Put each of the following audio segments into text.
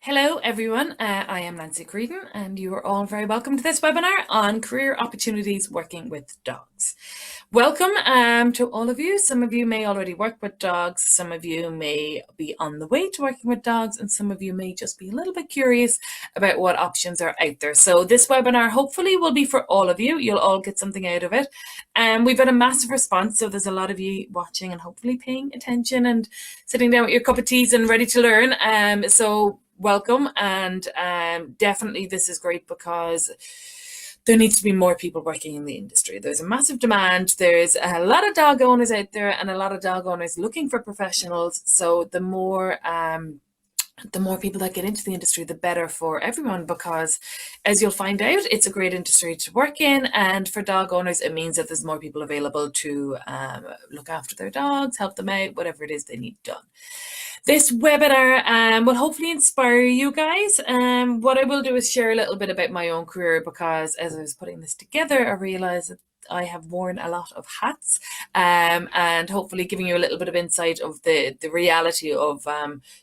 Hello everyone, I am Nancy Creedon and you are all very welcome to this webinar on career opportunities working with dogs. Welcome to all of you. Some of you may already work with dogs, some of you may be on the way to working with dogs, and some of you may just be a little bit curious about what options are out there. So this webinar hopefully will be for all of you. You'll all get something out of it. We've had a massive response, so there's a lot of you watching and hopefully paying attention and sitting down with your cup of teas and ready to learn. So welcome, and definitely this is great because there needs to be more people working in the industry. There's a massive demand. There's a lot of dog owners out there and a lot of dog owners looking for professionals. So the more people that get into the industry, the better for everyone, because as you'll find out, it's a great industry to work in, and for dog owners it means that there's more people available to look after their dogs, help them out, whatever it is they need done. This webinar will hopefully inspire you guys. What I will do is share a little bit about my own career, because as I was putting this together, I realized that I have worn a lot of hats, and hopefully giving you a little bit of insight of the reality of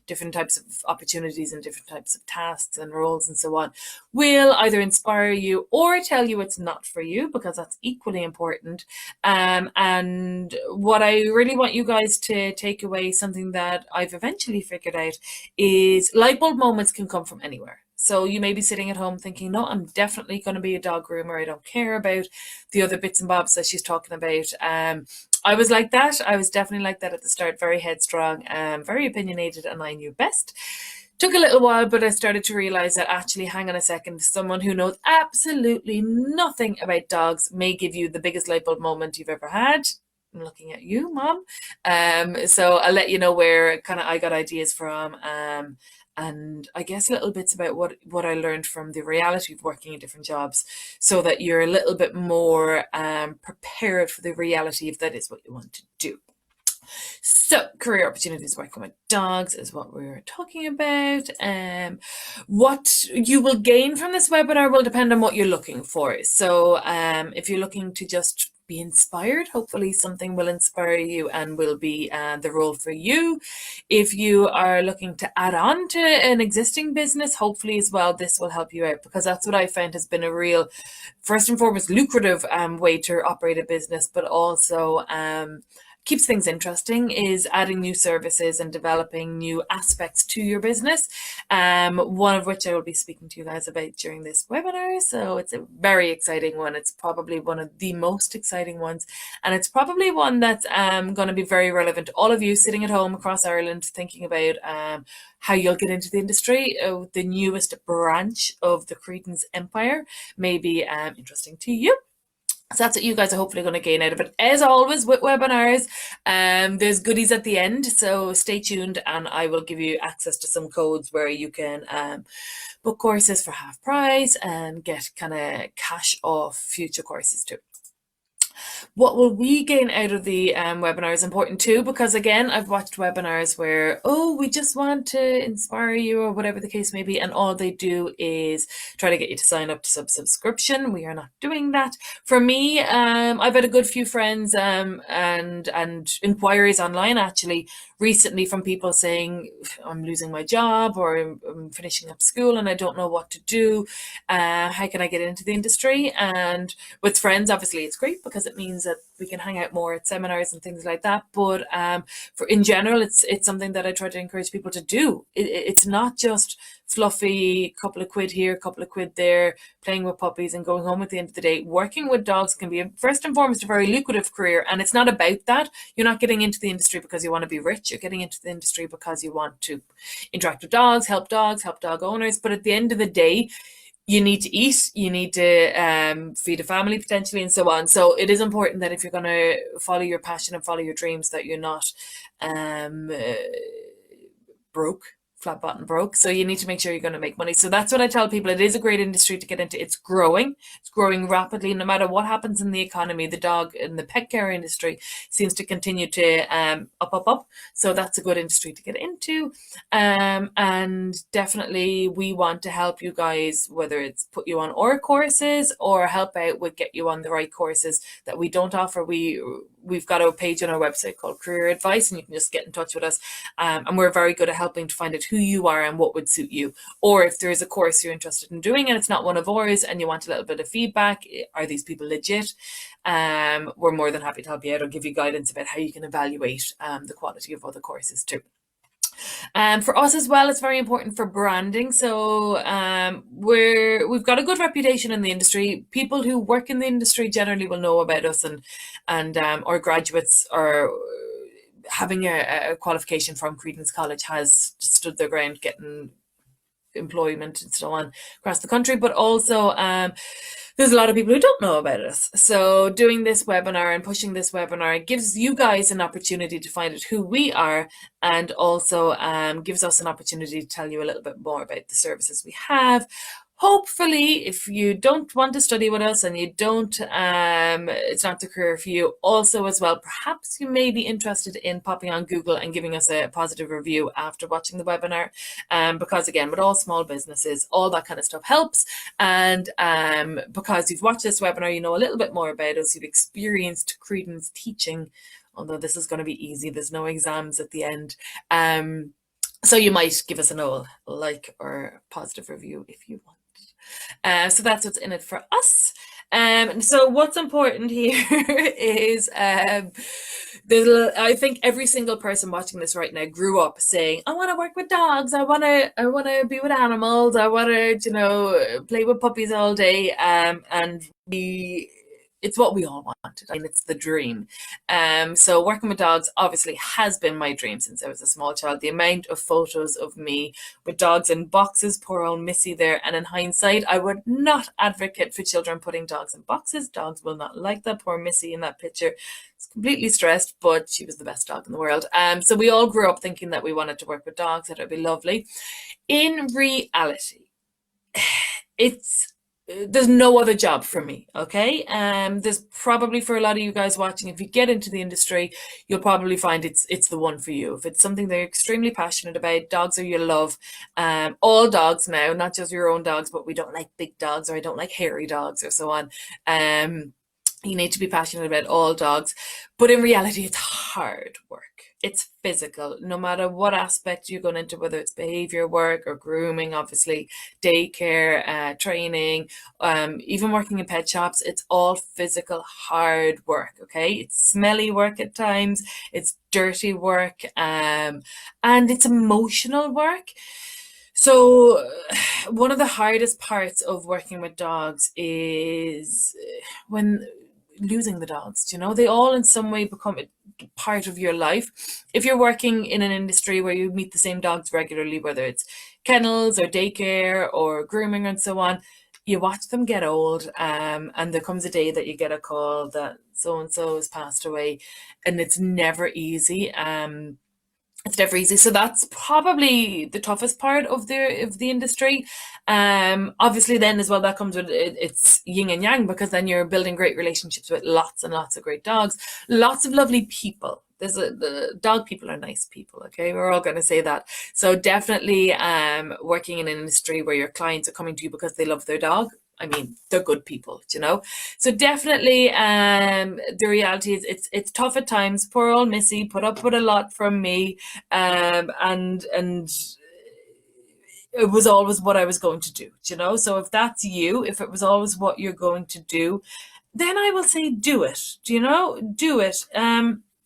different types of opportunities and different types of tasks and roles and so on will either inspire you or tell you it's not for you, because that's equally important. And what I really want you guys to take away, something that I've eventually figured out, is light bulb moments can come from anywhere. So you may be sitting at home thinking, no, I'm definitely going to be a dog groomer. I don't care about the other bits and bobs that she's talking about. I was like that. I was definitely like that at the start, very headstrong, very opinionated, and I knew best. Took a little while, but I started to realize that actually, hang on a second, someone who knows absolutely nothing about dogs may give you the biggest light bulb moment you've ever had. I'm looking at you, Mom. So I'll let you know where kind of I got ideas from. And I guess little bits about what I learned from the reality of working in different jobs, so that you're a little bit more prepared for the reality if that is what you want to do. So career opportunities working with dogs is what we're talking about. What you will gain from this webinar will depend on what you're looking for. So if you're looking to just be inspired, hopefully something will inspire you and will be the role for you. If you are looking to add on to an existing business, hopefully as well this will help you out, because that's what I found has been a real, first and foremost, lucrative way to operate a business, but also keeps things interesting, is adding new services and developing new aspects to your business, one of which I will be speaking to you guys about during this webinar. So it's a very exciting one. It's probably one of the most exciting ones, and it's probably one that's going to be very relevant to all of you sitting at home across Ireland thinking about how you'll get into the industry. The newest branch of the Creedon's empire may be interesting to you. So that's what you guys are hopefully going to gain out of it. As always with webinars, there's goodies at the end, so stay tuned and I will give you access to some codes where you can book courses for half price and get kind of cash off future courses too. What will we gain out of the webinar is important too, because again, I've watched webinars where, oh, we just want to inspire you or whatever the case may be, and all they do is try to get you to sign up to subscription. We are not doing that. For me, I've had a good few friends and inquiries online actually recently from people saying, I'm losing my job or I'm finishing up school and I don't know what to do. How can I get into the industry? And with friends, obviously it's great because it means that we can hang out more at seminars and things like that. But for in general, it's something that I try to encourage people to do. It's not just fluffy, couple of quid here, couple of quid there, playing with puppies and going home at the end of the day. Working with dogs can be, first and foremost, a very lucrative career. And it's not about that. You're not getting into the industry because you want to be rich. You're getting into the industry because you want to interact with dogs, help dog owners. But at the end of the day, you need to eat, you need to feed a family potentially, and so on. So it is important that if you're going to follow your passion and follow your dreams, that you're not broke, flat bottom broke. So you need to make sure you're going to make money. So that's what I tell people. It is a great industry to get into. It's growing rapidly. No matter what happens in the economy, the dog and the pet care industry seems to continue to up. So that's a good industry to get into. And definitely we want to help you guys, whether it's put you on our courses or help out with get you on the right courses that we don't offer. We've got a page on our website called Career Advice, and you can just get in touch with us. And we're very good at helping to find out who you are and what would suit you. Or if there's a course you're interested in doing and it's not one of ours and you want a little bit of feedback, are these people legit? We're more than happy to help you out or give you guidance about how you can evaluate the quality of other courses too. For us as well, it's very important for branding. So we've got a good reputation in the industry. People who work in the industry generally will know about us, and our graduates are having a qualification from Credence College has stood their ground getting employment and so on across the country, but also there's a lot of people who don't know about us. So doing this webinar and pushing this webinar gives you guys an opportunity to find out who we are, and also gives us an opportunity to tell you a little bit more about the services we have. Hopefully, if you don't want to study with us and you don't, it's not the career for you, also as well, perhaps you may be interested in popping on Google and giving us a positive review after watching the webinar. Because again, with all small businesses, all that kind of stuff helps. And because you've watched this webinar, you know a little bit more about us, you've experienced Credence teaching, although this is going to be easy, there's no exams at the end. So you might give us a like or positive review if you want. So that's what's in it for us. So what's important here is I think every single person watching this right now grew up saying, I want to work with dogs, I want to be with animals, I want to play with puppies all day, and it's what we all wanted. I mean, it's the dream. So working with dogs obviously has been my dream since I was a small child. The amount of photos of me with dogs in boxes, poor old Missy there. And in hindsight, I would not advocate for children putting dogs in boxes. Dogs will not like that. Poor Missy in that picture is completely stressed, but she was the best dog in the world. So we all grew up thinking that we wanted to work with dogs, that it would be lovely. In reality, there's no other job for me, okay? There's probably, for a lot of you guys watching, if you get into the industry, you'll probably find it's the one for you. If it's something that you're extremely passionate about, dogs are your love. All dogs now, not just your own dogs, but we don't like big dogs, or I don't like hairy dogs, or so on. You need to be passionate about all dogs. But in reality, it's hard work. It's physical, no matter what aspect you're going into, whether it's behavior work or grooming, obviously, daycare, training, even working in pet shops. It's all physical, hard work, okay? It's smelly work at times, it's dirty work, and it's emotional work. So one of the hardest parts of working with dogs is when losing the dogs. They all in some way become a part of your life. If you're working in an industry where you meet the same dogs regularly, whether it's kennels or daycare or grooming and so on, you watch them get old, and there comes a day that you get a call that so-and-so has passed away, and it's never easy. It's never easy. So that's probably the toughest part of the industry. Obviously then as well, that comes with it's yin and yang, because then you're building great relationships with lots and lots of great dogs, lots of lovely people. The dog people are nice people, okay? We're all going to say that. So definitely working in an industry where your clients are coming to you because they love their dog, I mean, they're good people, So definitely, the reality is it's tough at times. Poor old Missy put up with a lot from me, and it was always what I was going to do, So if that's you, if it was always what you're going to do, then I will say do it, do it.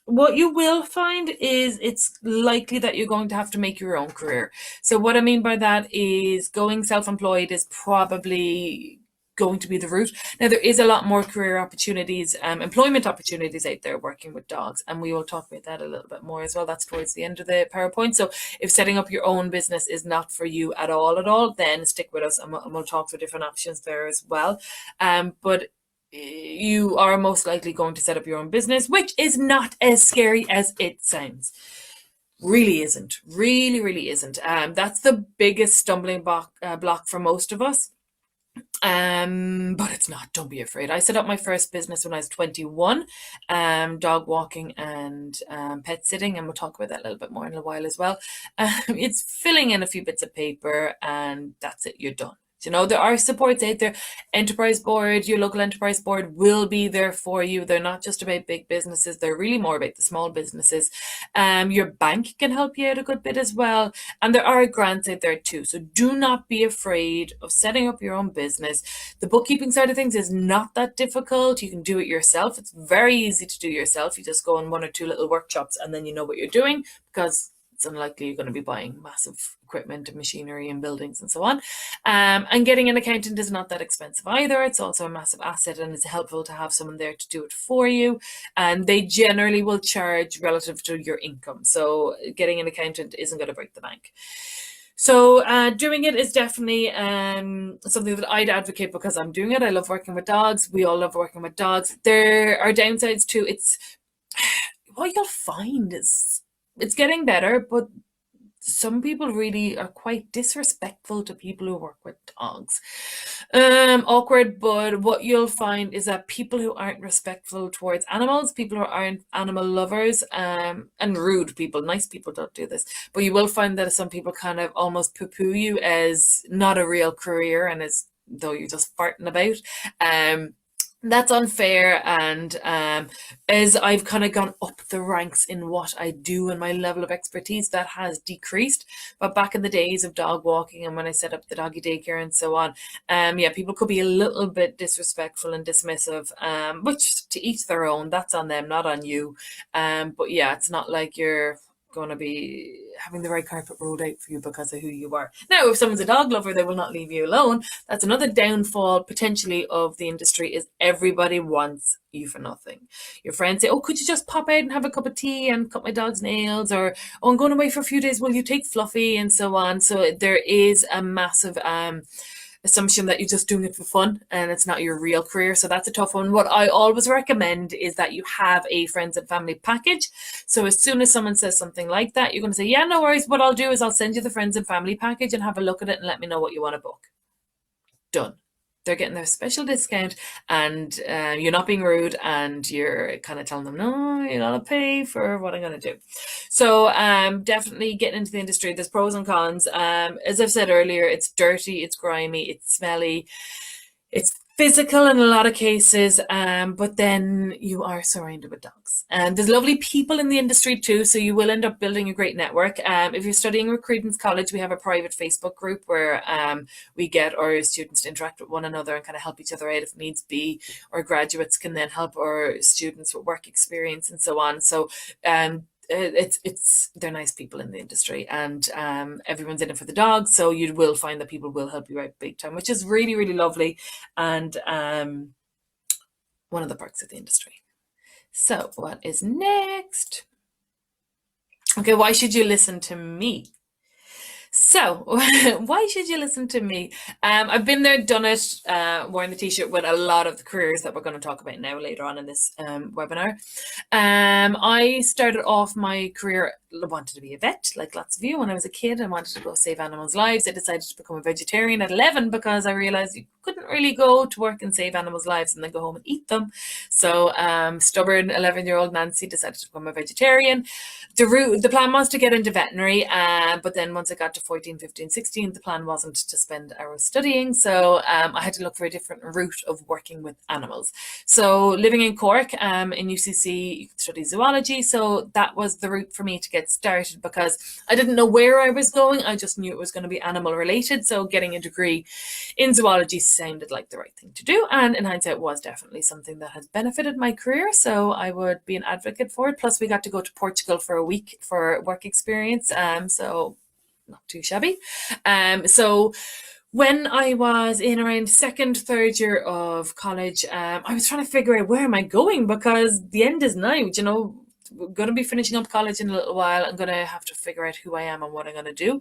What you will find is it's likely that you're going to have to make your own career. So what I mean by that is going self-employed is probably going to be the route. Now, there is a lot more career opportunities, employment opportunities out there working with dogs, and we will talk about that a little bit more as well. That's towards the end of the PowerPoint. So if setting up your own business is not for you at all, then stick with us and we'll talk through different options there as well. But you are most likely going to set up your own business, which is not as scary as it sounds. Really isn't. Really isn't. That's the biggest stumbling block for most of us. But it's not. Don't be afraid. I set up my first business when I was 21, dog walking and pet sitting, and we'll talk about that a little bit more in a while as well. It's filling in a few bits of paper, and that's it. You're done. You know, there are supports out there. Enterprise board, your local enterprise board will be there for you. They're not just about big businesses. They're really more about the small businesses. Your bank can help you out a good bit as well. And there are grants out there too. So do not be afraid of setting up your own business. The bookkeeping side of things is not that difficult. You can do it yourself. It's very easy to do yourself. You just go on one or two little workshops and then you know what you're doing, because it's unlikely you're going to be buying massive equipment and machinery and buildings and so on. And getting an accountant is not that expensive either. It's also a massive asset, and it's helpful to have someone there to do it for you. And they generally will charge relative to your income. So getting an accountant isn't going to break the bank. So doing it is definitely something that I'd advocate, because I'm doing it. I love working with dogs. We all love working with dogs. There are downsides too. It's what you'll find is it's getting better, but some people really are quite disrespectful to people who work with dogs. Awkward, but what you'll find is that people who aren't respectful towards animals, people who aren't animal lovers, and rude people, nice people don't do this, but you will find that some people kind of almost poo-poo you as not a real career and as though you're just farting about. That's unfair, and as I've kind of gone up the ranks in what I do and my level of expertise, that has decreased. But back in the days of dog walking and when I set up the doggy daycare and so on, yeah, people could be a little bit disrespectful and dismissive, which to each their own. That's on them, not on you. But yeah, it's not like you're going to be having the right carpet rolled out for you because of who you are. Now, if someone's a dog lover, they will not leave you alone. That's another downfall potentially of the industry, is everybody wants you for nothing. Your friends say, oh, could you just pop out and have a cup of tea and cut my dog's nails? Or, oh, I'm going away for a few days, will you take Fluffy? And so on. So there is a massive assumption that you're just doing it for fun and it's not your real career. So that's a tough one. What I always recommend is that you have a friends and family package. So as soon as someone says something like that, you're going to say, yeah, no worries. What I'll do is I'll send you the friends and family package and have a look at it and let me know what you want to book. Done. They're getting their special discount, and you're not being rude, and you're kind of telling them, no, you're not to pay for what I'm going to do. So definitely getting into the industry, there's pros and cons. As I've said earlier, it's dirty, it's grimy, it's smelly, it's physical in a lot of cases, but then you are surrounded with dogs. And there's lovely people in the industry too, so you will end up building a great network. If you're studying at Credence College, we have a private Facebook group where we get our students to interact with one another and kind of help each other out if needs be. Our graduates can then help our students with work experience and so on. So they're nice people in the industry, and everyone's in it for the dogs, so you will find that people will help you out big time, which is really, really lovely, and one of the perks of the industry. So what is next? Okay, why should you listen to me? So, why should you listen to me? I've been there, done it, worn the t-shirt with a lot of the careers that we're going to talk about now later on in this webinar. I started off my career, I wanted to be a vet, like lots of you. When I was a kid, I wanted to go save animals' lives. I decided to become a vegetarian at 11 because I realized you couldn't really go to work and save animals' lives and then go home and eat them. So stubborn 11-year-old Nancy decided to become a vegetarian. The plan was to get into veterinary, but then once I got to 14, 15, 16, the plan wasn't to spend hours studying. So I had to look for a different route of working with animals. So living in Cork, in UCC, you can study zoology. So that was the route for me to get started, because I didn't know where I was going. I just knew it was going to be animal related. So getting a degree in zoology sounded like the right thing to do. And in hindsight, was definitely something that has benefited my career. So I would be an advocate for it. Plus we got to go to Portugal for a week for work experience. So not too shabby. So when I was in around second, third year of college, I was trying to figure out, where am I going? Because the end is now, you know, we're going to be finishing up college in a little while. I'm going to have to figure out who I am and what I'm going to do.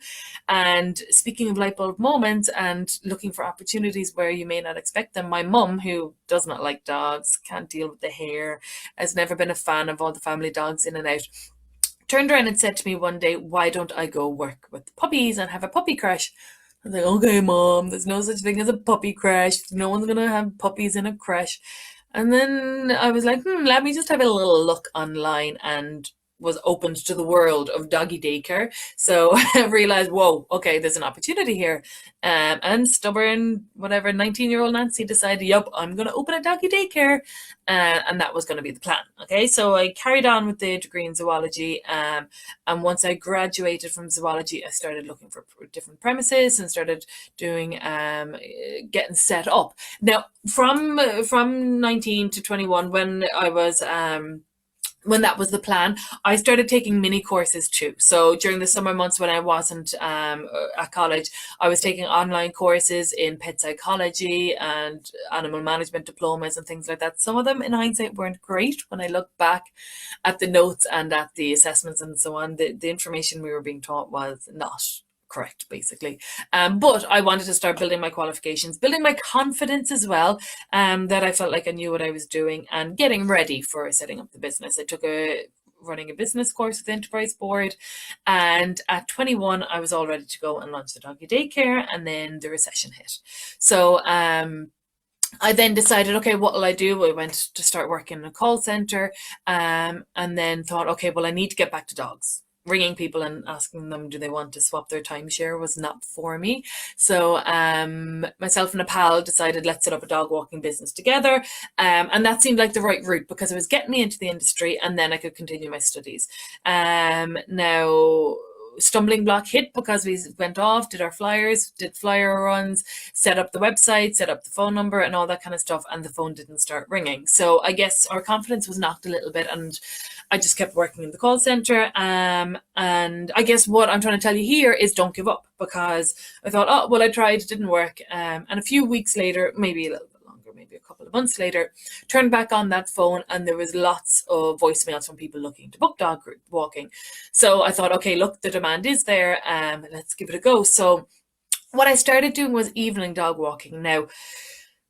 And speaking of light bulb moments and looking for opportunities where you may not expect them, my mum, who does not like dogs, can't deal with the hair, has never been a fan of all the family dogs in and out, turned around and said to me one day, why don't I go work with puppies and have a puppy crash? I was like, okay, Mom, there's no such thing as a puppy crash. No one's going to have puppies in a crash. And then I was like, let me just have a little look online. And was opened to the world of doggy daycare. So I realized, whoa, okay, there's an opportunity here. And stubborn, whatever, 19-year-old Nancy decided, yep, I'm going to open a doggy daycare. And that was going to be the plan. Okay, so I carried on with the degree in zoology. And once I graduated from zoology, I started looking for different premises and started doing getting set up. Now, from 19 to 21, when that was the plan, I started taking mini courses too. So during the summer months when I wasn't at college, I was taking online courses in pet psychology and animal management diplomas and things like that. Some of them, in hindsight, weren't great. When I look back at the notes and at the assessments and so on, the information we were being taught was not correct, basically. But I wanted to start building my qualifications, building my confidence as well, that I felt like I knew what I was doing and getting ready for setting up the business. I took running a business course with the Enterprise Board, and at 21 I was all ready to go and launch the Doggy Daycare, and then the recession hit. So I then decided, okay, what will I do? I went to start working in a call center, and then thought, okay, well, I need to get back to dogs. Ringing people and asking them, do they want to swap their timeshare was not for me. So myself and a pal decided, let's set up a dog walking business together. And that seemed like the right route because it was getting me into the industry and then I could continue my studies. Now, stumbling block hit because we went off, did our flyers, did flyer runs, set up the website, set up the phone number and all that kind of stuff, and the phone didn't start ringing. So I guess our confidence was knocked a little bit, and I just kept working in the call center. And I guess what I'm trying to tell you here is don't give up, because I thought, oh, well, I tried, it didn't work. And a few weeks later, maybe a little bit longer, maybe a couple of months later, turned back on that phone and there was lots of voicemails from people looking to book dog walking. So I thought, okay, look, the demand is there. Let's give it a go. So what I started doing was evening dog walking. Now,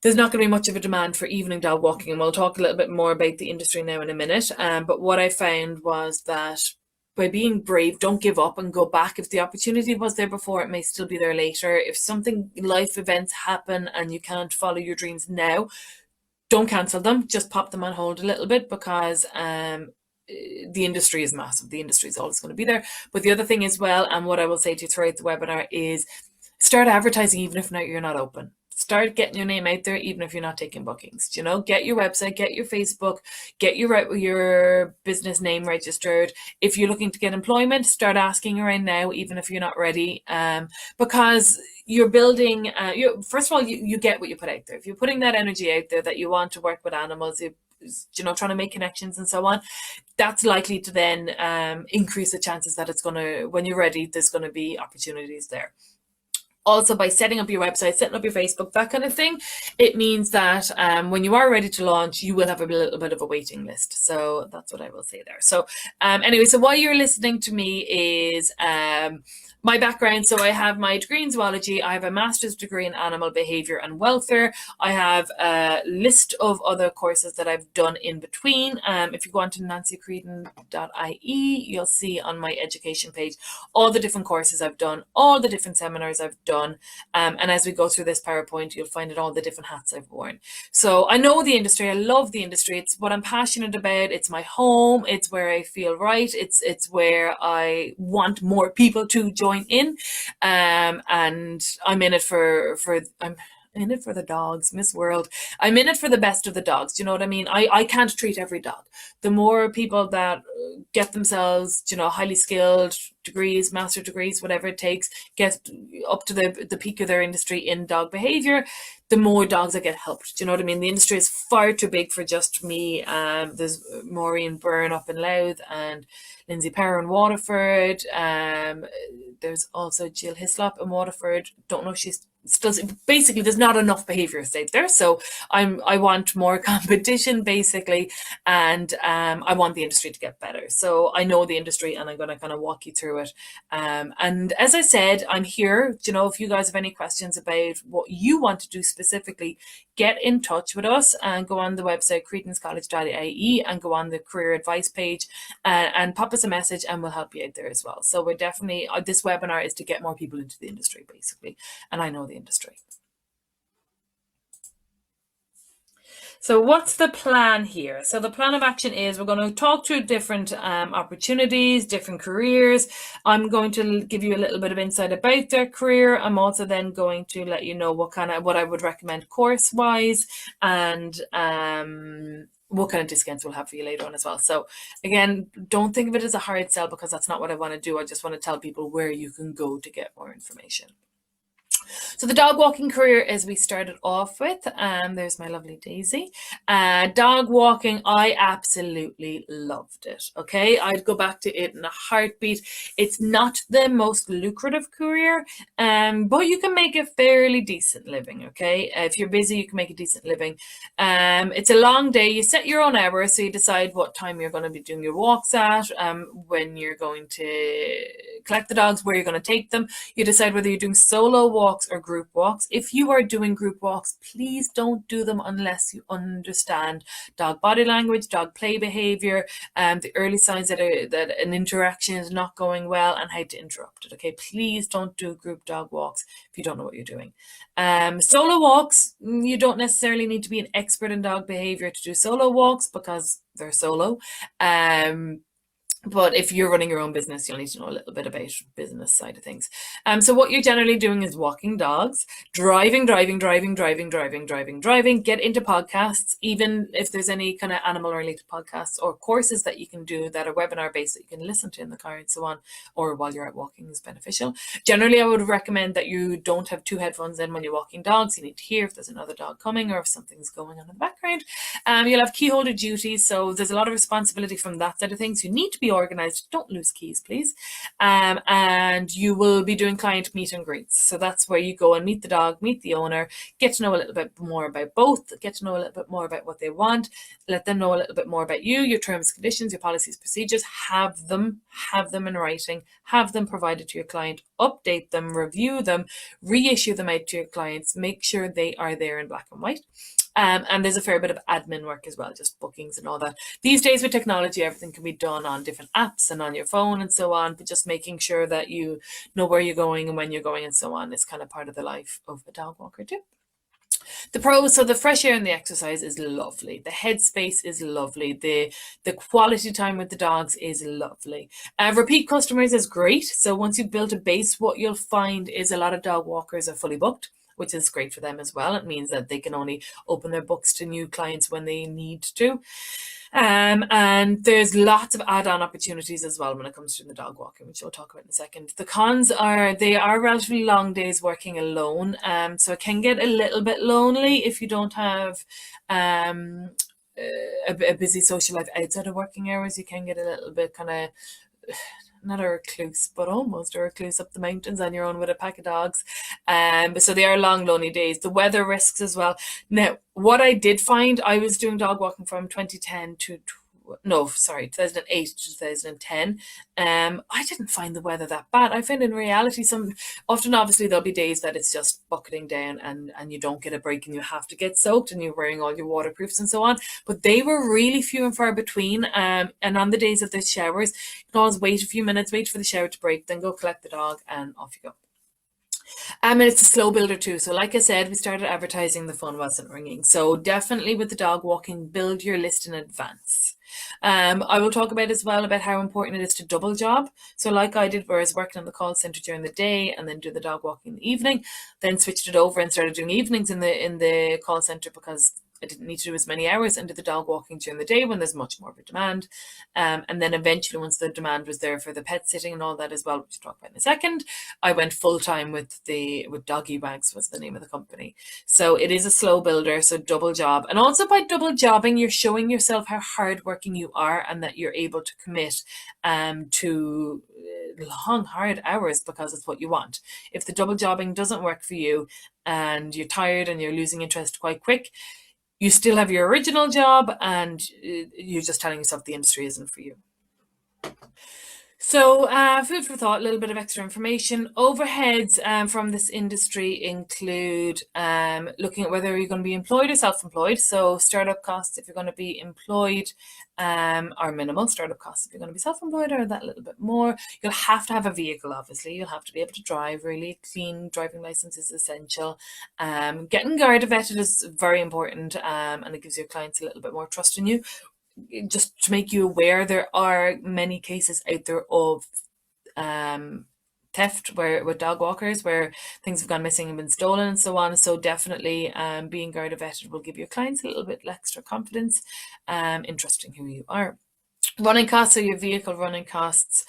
there's not going to be much of a demand for evening dog walking, and we'll talk a little bit more about the industry now in a minute. But what I found was that by being brave, don't give up and go back. If the opportunity was there before, it may still be there later. If something, life events happen and you can't follow your dreams now, don't cancel them. Just pop them on hold a little bit, because the industry is massive. The industry is always going to be there. But the other thing as well, and what I will say to you throughout the webinar, is start advertising even if you're not open. Start getting your name out there even if you're not taking bookings. You know, get your website, get your Facebook, get your business name registered. If you're looking to get employment, start asking around now, even if you're not ready, because you're building, first of all, you get what you put out there. If you're putting that energy out there that you want to work with animals, trying to make connections and so on, that's likely to then increase the chances that it's going to, when you're ready, there's going to be opportunities there. Also, by setting up your website, setting up your Facebook, that kind of thing, it means that when you are ready to launch, you will have a little bit of a waiting list. So that's what I will say there. So anyway, so while you're listening to me is my background. So I have my degree in zoology. I have a master's degree in animal behavior and welfare. I have a list of other courses that I've done in between. If you go on to nancycreedon.ie, you'll see on my education page all the different courses I've done, all the different seminars I've done. And as we go through this PowerPoint, you'll find it all the different hats I've worn. So I know the industry. I love the industry. It's what I'm passionate about. It's my home. It's where I feel right. It's where I want more people to join in. And I'm in it I'm in it for the dogs, Miss World. I'm in it for the best of the dogs. Do you know what I mean? I can't treat every dog. The more people that get themselves, highly skilled degrees, master degrees, whatever it takes, get up to the peak of their industry in dog behavior, the more dogs that get helped. Do you know what I mean? The industry is far too big for just me. There's Maureen Byrne up in Louth and Lindsay Power in Waterford. There's also Jill Hislop in Waterford. Don't know if she's still, basically there's not enough behaviorists out there. So I want more competition basically, and I want the industry to get better. So I know the industry and I'm going to kind of walk you through it. And as I said, I'm here, if you guys have any questions about what you want to do specifically, get in touch with us and go on the website creedonscollege.ie and go on the career advice page and pop us a message and we'll help you out there as well. So we're definitely, this webinar is to get more people into the industry basically, and I know the industry. So what's the plan here? So the plan of action is we're going to talk through different opportunities, different careers. I'm going to give you a little bit of insight about their career. I'm also then going to let you know what I would recommend course wise, and what kind of discounts we'll have for you later on as well. So again, don't think of it as a hard sell, because that's not what I want to do. I just want to tell people where you can go to get more information. So the dog walking career, as we started off with, there's my lovely Daisy. Dog walking, I absolutely loved it. Okay, I'd go back to it in a heartbeat. It's not the most lucrative career, but you can make a fairly decent living. Okay, if you're busy, you can make a decent living. It's a long day. You set your own hours, so you decide what time you're going to be doing your walks at, when you're going to collect the dogs, where you're going to take them. You decide whether you're doing solo walks or group walks. If you are doing group walks, please don't do them unless you understand dog body language, dog play behavior, the early signs that an interaction is not going well, and how to interrupt it. Okay, please don't do group dog walks if you don't know what you're doing. Solo walks, you don't necessarily need to be an expert in dog behavior to do solo walks, because they're solo. But if you're running your own business, you'll need to know a little bit about business side of things. So what you're generally doing is walking dogs, driving, get into podcasts, even if there's any kind of animal related podcasts or courses that you can do that are webinar based that you can listen to in the car and so on, or while you're out walking is beneficial. Generally, I would recommend that you don't have two headphones in when you're walking dogs. You need to hear if there's another dog coming or if something's going on in the background. You'll have key holder duties, so there's a lot of responsibility from that side of things. You need to be organized. Don't lose keys, please. And you will be doing client meet and greets. So that's where you go and meet the dog, meet the owner, get to know a little bit more about both, get to know a little bit more about what they want, let them know a little bit more about you, your terms, conditions, your policies, procedures. Have them in writing, have them provided to your client, update them, review them, reissue them out to your clients, make sure they are there in black and white. And there's a fair bit of admin work as well, just bookings and all that. These days with technology, everything can be done on different apps and on your phone and so on, but just making sure that you know where you're going and when you're going and so on is kind of part of the life of a dog walker too. The pros, so the fresh air and the exercise is lovely. The headspace is lovely. The quality time with the dogs is lovely. Repeat customers is great. So once you've built a base, what you'll find is a lot of dog walkers are fully booked, which is great for them as well. It means that they can only open their books to new clients when they need to. And there's lots of add-on opportunities as well when it comes to the dog walking, which we'll talk about in a second. The cons are they are relatively long days working alone. So it can get a little bit lonely if you don't have a busy social life outside of working hours. You can get a little bit kind of not a recluse, but almost a recluse up the mountains on your own with a pack of dogs. So they are long, lonely days. The weather risks as well. Now, what I did find, I was doing dog walking from 2008 to 2010. I didn't find the weather that bad. I find in reality, often obviously there'll be days that it's just bucketing down and you don't get a break and you have to get soaked and you're wearing all your waterproofs and so on. But they were really few and far between. And on the days of the showers, you can always wait a few minutes, wait for the shower to break, then go collect the dog and off you go. And it's a slow builder too. So like I said, we started advertising, the phone wasn't ringing. So definitely with the dog walking, build your list in advance. I will talk about as well about how important it is to double job. So like I did, where I was working in the call center during the day and then do the dog walking in the evening, then switched it over and started doing evenings in the call center because I didn't need to do as many hours and did the dog walking during the day when there's much more of a demand. And then eventually, once the demand was there for the pet sitting and all that as well, which we'll talk about in a second, I went full time with Doggy Wags was the name of the company. So it is a slow builder, so double job. And also by double jobbing, you're showing yourself how hardworking you are and that you're able to commit to long, hard hours because it's what you want. If the double jobbing doesn't work for you and you're tired and you're losing interest quite quick, you still have your original job and you're just telling yourself the industry isn't for you. So, food for thought, a little bit of extra information. Overheads from this industry include looking at whether you're going to be employed or self-employed. So, startup costs if you're going to be employed are minimal. Startup costs if you're going to be self-employed are that little bit more. You'll have to have a vehicle, obviously. You'll have to be able to drive. Really clean driving license is essential. Getting guard vetted is very important, and it gives your clients a little bit more trust in you. Just to make you aware, there are many cases out there of theft where with dog walkers where things have gone missing and been stolen and so on. So definitely being guard vetted will give your clients a little bit extra confidence in trusting who you are. Running costs, so your vehicle running costs,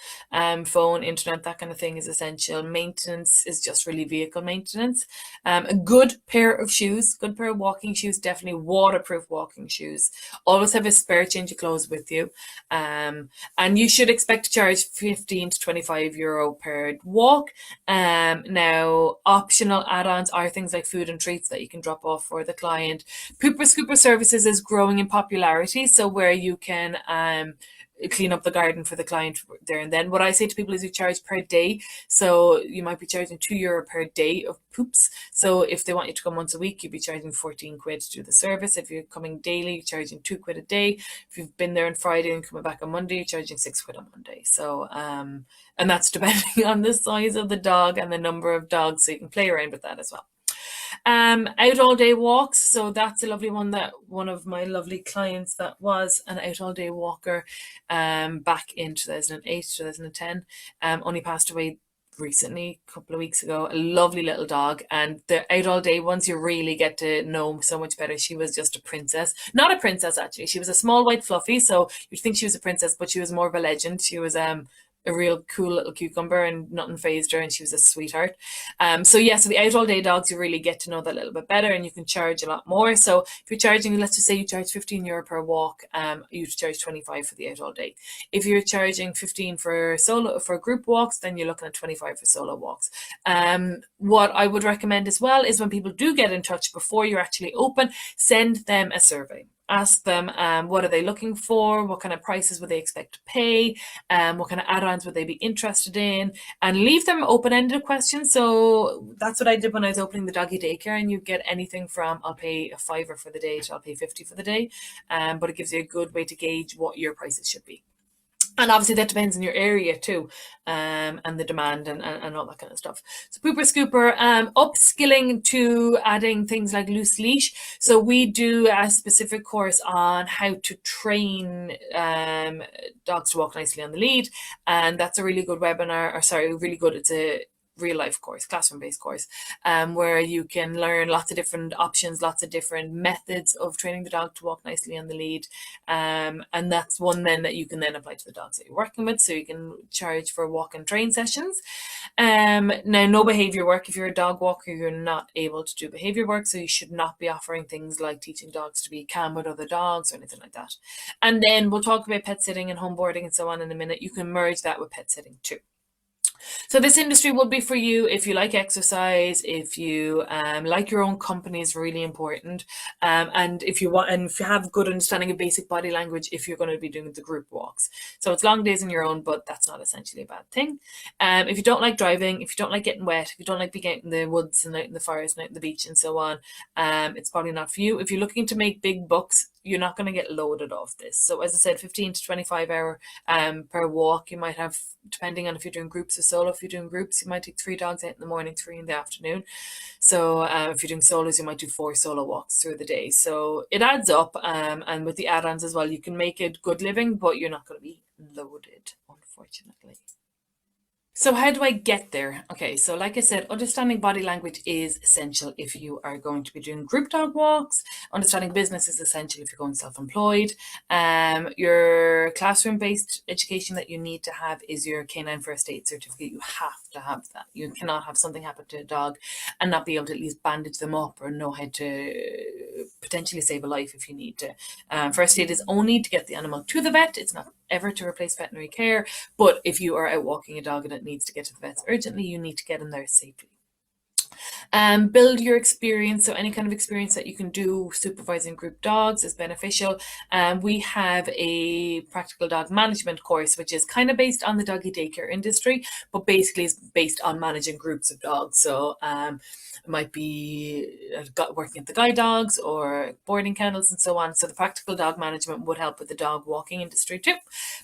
phone, internet, that kind of thing is essential. Maintenance is just really vehicle maintenance. A good pair of shoes, good pair of walking shoes, definitely waterproof walking shoes. Always have a spare change of clothes with you. And you should expect to charge 15 to 25 euro per walk. Now, optional add-ons are things like food and treats that you can drop off for the client. Pooper Scooper services is growing in popularity, so where you can clean up the garden for the client there and then. What I say to people is you charge per day. So you might be charging €2 per day of poops. So if they want you to come once a week, you'd be charging 14 quid to do the service. If you're coming daily, you're charging 2 quid a day. If you've been there on Friday and coming back on Monday, you're charging 6 quid on Monday. So, and that's depending on the size of the dog and the number of dogs. So you can play around with that as well. Out all day walks. So that's a lovely one that one of my lovely clients that was an out all day walker back in 2008, 2010, only passed away recently, a couple of weeks ago. A lovely little dog. And the out all day ones, you really get to know so much better. She was just a princess. Not a princess, actually. She was a small white fluffy. So you'd think she was a princess, but she was more of a legend. She was a real cool little cucumber and nothing phased her and she was a sweetheart. So yeah, so the out all day dogs, you really get to know that a little bit better and you can charge a lot more. So if you're charging, let's just say you charge 15 euro per walk, you charge 25 for the out all day. If you're charging 15 for group walks, then you're looking at 25 for solo walks. What I would recommend as well is when people do get in touch before you're actually open, send them a survey. Ask them what are they looking for, what kind of prices would they expect to pay, what kind of add-ons would they be interested in, and leave them open-ended questions. So that's what I did when I was opening the doggy daycare, and you get anything from I'll pay a fiver for the day to I'll pay 50 for the day, but it gives you a good way to gauge what your prices should be. And obviously that depends on your area too, and the demand and all that kind of stuff. So Pooper Scooper, upskilling to adding things like loose leash. So we do a specific course on how to train dogs to walk nicely on the lead. And that's a really good webinar, or sorry, really good, it's a real life course, classroom based course, where you can learn lots of different options, lots of different methods of training the dog to walk nicely on the lead. And that's one then that you can then apply to the dogs that you're working with. So you can charge for walk and train sessions. Now, no behavior work. If you're a dog walker, you're not able to do behavior work. So you should not be offering things like teaching dogs to be calm with other dogs or anything like that. And then we'll talk about pet sitting and home boarding and so on in a minute. You can merge that with pet sitting too. So this industry will be for you if you like exercise, if you like your own company is really important, and if you want, and if you have good understanding of basic body language, if you're going to be doing the group walks. So it's long days on your own, but that's not essentially a bad thing. If you don't like driving, if you don't like getting wet, if you don't like being out in the woods and out in the forest and out in the beach and so on, it's probably not for you. If you're looking to make big bucks, you're not going to get loaded off this. So as I said, 15 to 25 hour per walk. You might have, depending on if you're doing groups or solo, if you're doing groups, you might take 3 dogs out in the morning, 3 in the afternoon. So if you're doing solos, you might do 4 solo walks through the day. So it adds up, and with the add-ons as well, you can make it good living, but you're not going to be loaded, unfortunately. So how do I get there? Okay, so like I said, understanding body language is essential if you are going to be doing group dog walks. Understanding business is essential if you're going self-employed. Your classroom-based education that you need to have is your Canine First Aid certificate. You have to have that. You cannot have something happen to a dog and not be able to at least bandage them up or know how to potentially save a life if you need to. First aid is only to get the animal to the vet. It's not ever to replace veterinary care. But if you are out walking a dog and it needs to get to the vets urgently, you need to get in there safely. Build your experience. So any kind of experience that you can do supervising group dogs is beneficial. We have a practical dog management course, which is kind of based on the doggy daycare industry, but basically is based on managing groups of dogs. So it might be working at the guide dogs or boarding kennels and so on. So the practical dog management would help with the dog walking industry too.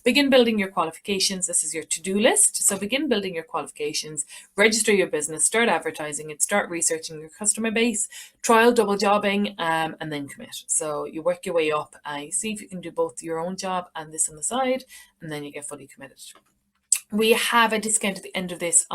Begin building your qualifications. This is your to-do list. So begin building your qualifications, register your business, start advertising it, start researching your customer base, trial double jobbing, and then commit. So you work your way up. You see if you can do both your own job and this on the side, and then you get fully committed. We have a discount at the end of this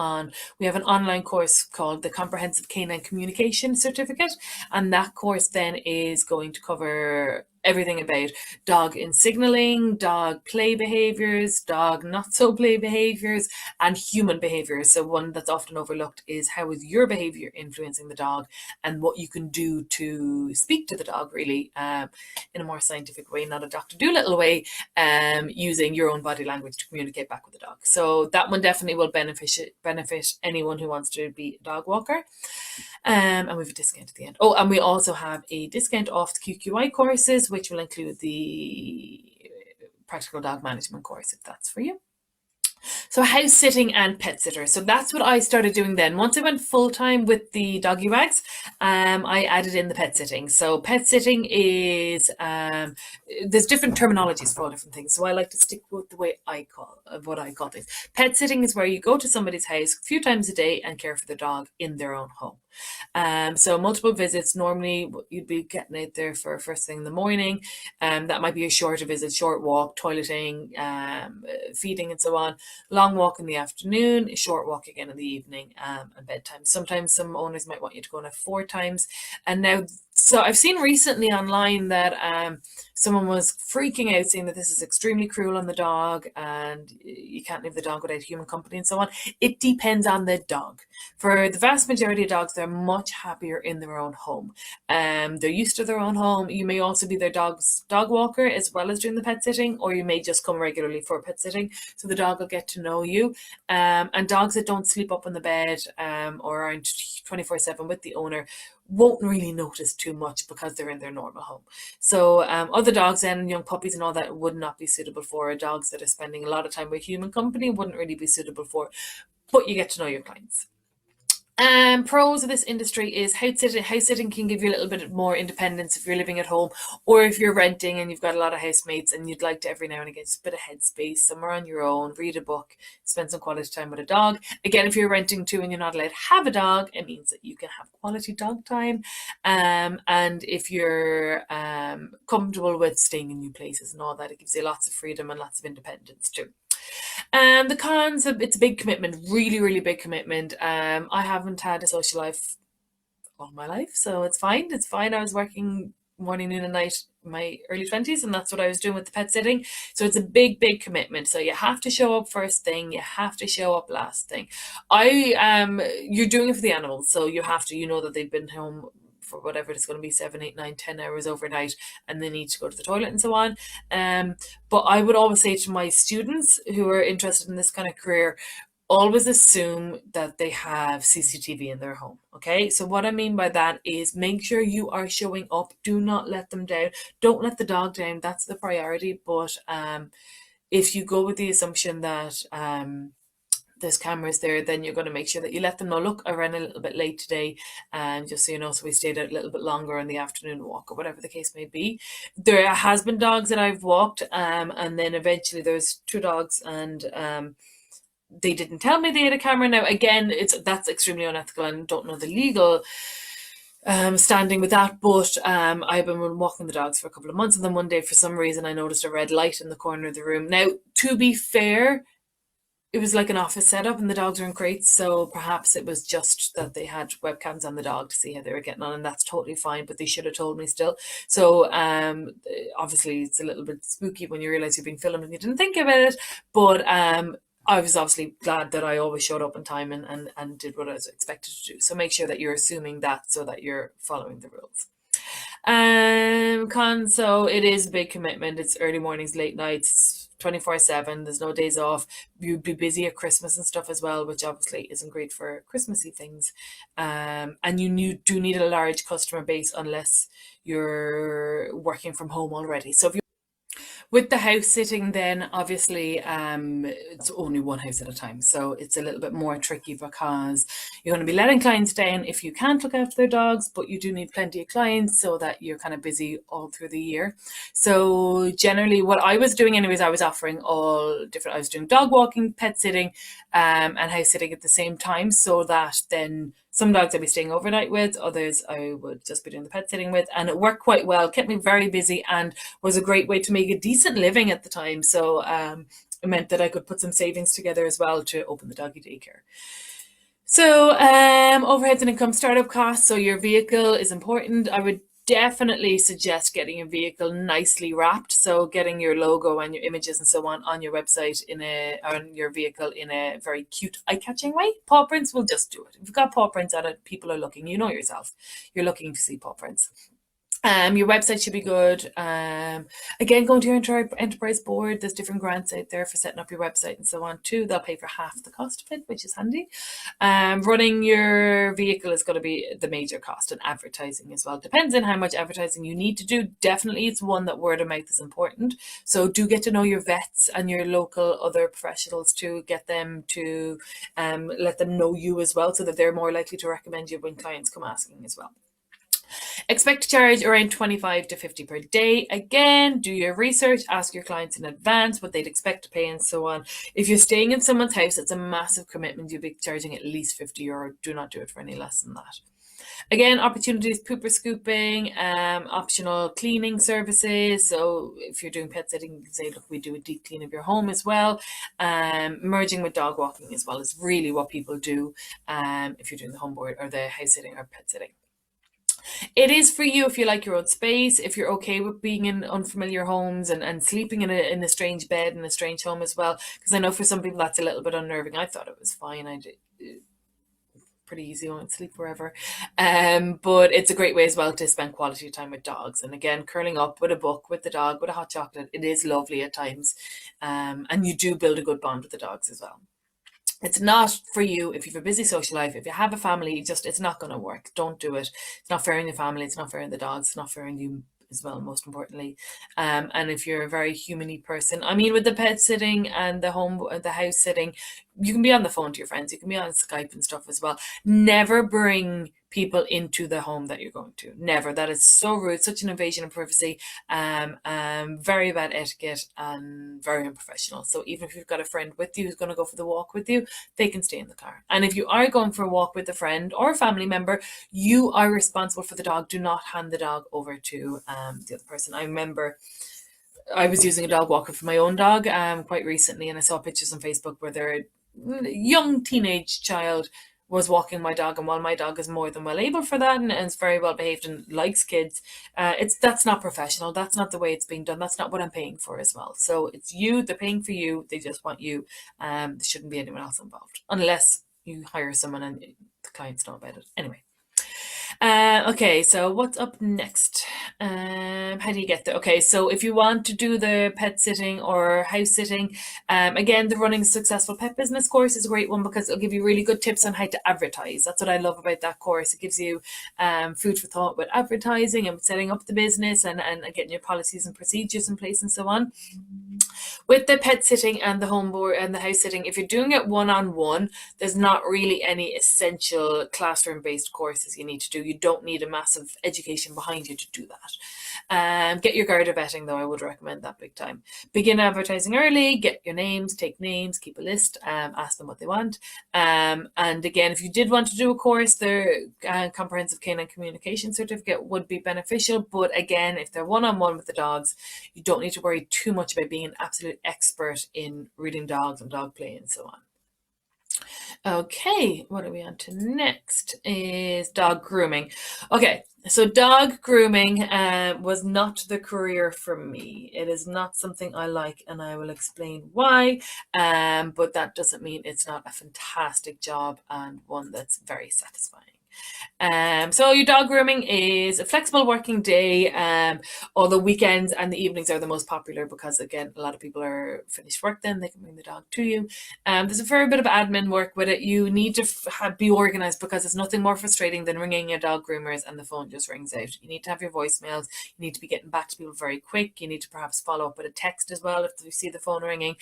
we have an online course called the Comprehensive Canine Communication Certificate, and that course then is going to cover everything about dog in signaling, dog play behaviors, dog not so play behaviors, and human behaviors. So one that's often overlooked is how is your behavior influencing the dog, and what you can do to speak to the dog really in a more scientific way, not a Dr. Dolittle way, using your own body language to communicate back with the dog. So that one definitely will benefit anyone who wants to be a dog walker. And we have a discount at the end. Oh, and we also have a discount off the QQI courses, which will include the practical dog management course, if that's for you. So house sitting and pet sitter. So that's what I started doing then. Once I went full time with the doggy wags, I added in the pet sitting. So pet sitting is there's different terminologies for all different things. So I like to stick with the way what I call things. Pet sitting is where you go to somebody's house a few times a day and care for the dog in their own home. So multiple visits. Normally you'd be getting out there for first thing in the morning. That might be a shorter visit, short walk, toileting, feeding and so on. Long walk in the afternoon, a short walk again in the evening, and bedtime. Sometimes some owners might want you to go on it 4 times. And now, so I've seen recently online that someone was freaking out saying that this is extremely cruel on the dog and you can't leave the dog without human company and so on. It depends on the dog. For the vast majority of dogs, they're much happier in their own home. They're used to their own home. You may also be their dog's dog walker as well as doing the pet sitting, or you may just come regularly for pet sitting. So the dog will get to know you. And dogs that don't sleep up in the bed or aren't 24/7 with the owner won't really notice too much because they're in their normal home. So other dogs and young puppies and all that would not be suitable for. Dogs that are spending a lot of time with human company wouldn't really be suitable for, but you get to know your clients. Pros of this industry is house sitting can give you a little bit more independence if you're living at home, or if you're renting and you've got a lot of housemates and you'd like to every now and again just a bit of headspace, somewhere on your own, read a book, spend some quality time with a dog. Again, if you're renting too and you're not allowed to have a dog, it means that you can have quality dog time. And if you're comfortable with staying in new places and all that, it gives you lots of freedom and lots of independence too. The cons, it's a big commitment, really, really big commitment. I haven't had a social life all my life, so it's fine. It's fine. I was working morning, noon, and night in my early 20s, and that's what I was doing with the pet sitting. So it's a big, big commitment. So you have to show up first thing, you have to show up last thing. You're doing it for the animals, so you have to, you know that they've been home for whatever it's going to be, 7, 8, 9, 10 hours overnight, and they need to go to the toilet and so on. But I would always say to my students who are interested in this kind of career, always assume that they have CCTV in their home. Okay, so what I mean by that is make sure you are showing up. Do not let them down. Don't let the dog down. That's the priority. But if you go with the assumption that there's cameras there, then you're going to make sure that you let them know, look, I ran a little bit late today, just so you know, so we stayed out a little bit longer on the afternoon walk or whatever the case may be. There has been dogs that I've walked, and then eventually there's 2 dogs and they didn't tell me they had a camera. Now again, that's extremely unethical and don't know the legal standing with that, but I've been walking the dogs for a couple of months, and then one day for some reason I noticed a red light in the corner of the room. Now, to be fair, it was like an office setup and the dogs were in crates, so perhaps it was just that they had webcams on the dog to see how they were getting on, and that's totally fine, but they should have told me still. So obviously it's a little bit spooky when you realize you're being filmed and you didn't think about it, but I was obviously glad that I always showed up on time and did what I was expected to do. So make sure that you're assuming that so that you're following the rules. So it is a big commitment. It's early mornings, late nights, 24/7. There's no days off. You'd be busy at Christmas and stuff as well, which obviously isn't great for Christmassy things. And do need a large customer base unless you're working from home already. So if you with the house sitting, then obviously it's only one house at a time. So it's a little bit more tricky because you're going to be letting clients down if you can't look after their dogs, but you do need plenty of clients so that you're kind of busy all through the year. So generally what I was doing anyways, I was offering all different, I was doing dog walking, pet sitting, and house sitting at the same time, so that then some dogs I'd be staying overnight with, others I would just be doing the pet sitting with, and it worked quite well, kept me very busy, and was a great way to make a decent living at the time. So it meant that I could put some savings together as well to open the doggy daycare. So overheads and income, startup costs. So your vehicle is important. I would definitely suggest getting a vehicle nicely wrapped. So getting your logo and your images and so on your website on your vehicle in a very cute, eye-catching way. Paw prints will just do it. If you've got paw prints on it, people are looking. You know yourself. You're looking to see paw prints. Your website should be good. Again, going to your enterprise board, there's different grants out there for setting up your website and so on too. They'll pay for half the cost of it, which is handy. Running your vehicle is going to be the major cost, and advertising as well. Depends on how much advertising you need to do. Definitely it's one that word of mouth is important. So do get to know your vets and your local other professionals to get them to let them know you as well, so that they're more likely to recommend you when clients come asking as well. Expect to charge around 25 to 50 per day. Again, do your research, ask your clients in advance what they'd expect to pay and so on. If you're staying in someone's house, it's a massive commitment. You'll be charging at least €50. Do not do it for any less than that. Again, opportunities, pooper scooping, optional cleaning services. So if you're doing pet sitting, you can say, look, we do a deep clean of your home as well. Merging with dog walking as well is really what people do if you're doing the home board or the house sitting or pet sitting. It is for you if you like your own space, if you're okay with being in unfamiliar homes and sleeping in a strange bed in a strange home as well. Because I know for some people that's a little bit unnerving. I thought it was fine. I did pretty easy. I won't sleep forever. But it's a great way as well to spend quality time with dogs. And again, curling up with a book, with the dog, with a hot chocolate, it is lovely at times. And you do build a good bond with the dogs as well. It's not for you if you have a busy social life. If you have a family, it's not going to work. Don't do it. It's not fair on the family. It's not fair on the dogs. It's not fair on you as well, most importantly. And if you're a very humany person, I mean, with the pet sitting and the house sitting, you can be on the phone to your friends. You can be on Skype and stuff as well. Never bring people into the home that you're going to. Never. That is so rude. Such an invasion of privacy. Very bad etiquette and very unprofessional. So even if you've got a friend with you who's going to go for the walk with you, they can stay in the car. And if you are going for a walk with a friend or a family member, you are responsible for the dog. Do not hand the dog over to the other person. I remember I was using a dog walker for my own dog quite recently, and I saw pictures on Facebook where their young teenage child was walking my dog, and while my dog is more than well able for that and is very well behaved and likes kids, that's not professional. That's not the way it's being done. That's not what I'm paying for as well. So it's you. They're paying for you. They just want you. There shouldn't be anyone else involved unless you hire someone and the clients know about it. Anyway. Okay, so what's up next? How do you get there? Okay, so if you want to do the pet sitting or house sitting, again, the Running a Successful Pet Business course is a great one because it'll give you really good tips on how to advertise. That's what I love about that course. It gives you food for thought with advertising and setting up the business and getting your policies and procedures in place and so on. With the pet sitting and the home board and the house sitting, if you're doing it one-on-one, there's not really any essential classroom-based courses you need to do. You don't need a massive education behind you to do that. Get your garter vetting, though. I would recommend that big time. Begin advertising early, get your names, take names, keep a list, ask them what they want. And again, if you did want to do a course, the Comprehensive Canine Communication Certificate would be beneficial. But again, if they're one-on-one with the dogs, you don't need to worry too much about being an absolute expert in reading dogs and dog play and so on. Okay, what are we on to next is dog grooming. Okay, so dog grooming was not the career for me. It is not something I like, and I will explain why. But that doesn't mean it's not a fantastic job and one that's very satisfying. So your dog grooming is a flexible working day. Although weekends and the evenings are the most popular because, again, a lot of people are finished work then, they can bring the dog to you. There's a fair bit of admin work with it. You need to be organized because it's nothing more frustrating than ringing your dog groomers and the phone just rings out. You need to have your voicemails. You need to be getting back to people very quick. You need to perhaps follow up with a text as well if you see the phone ringing.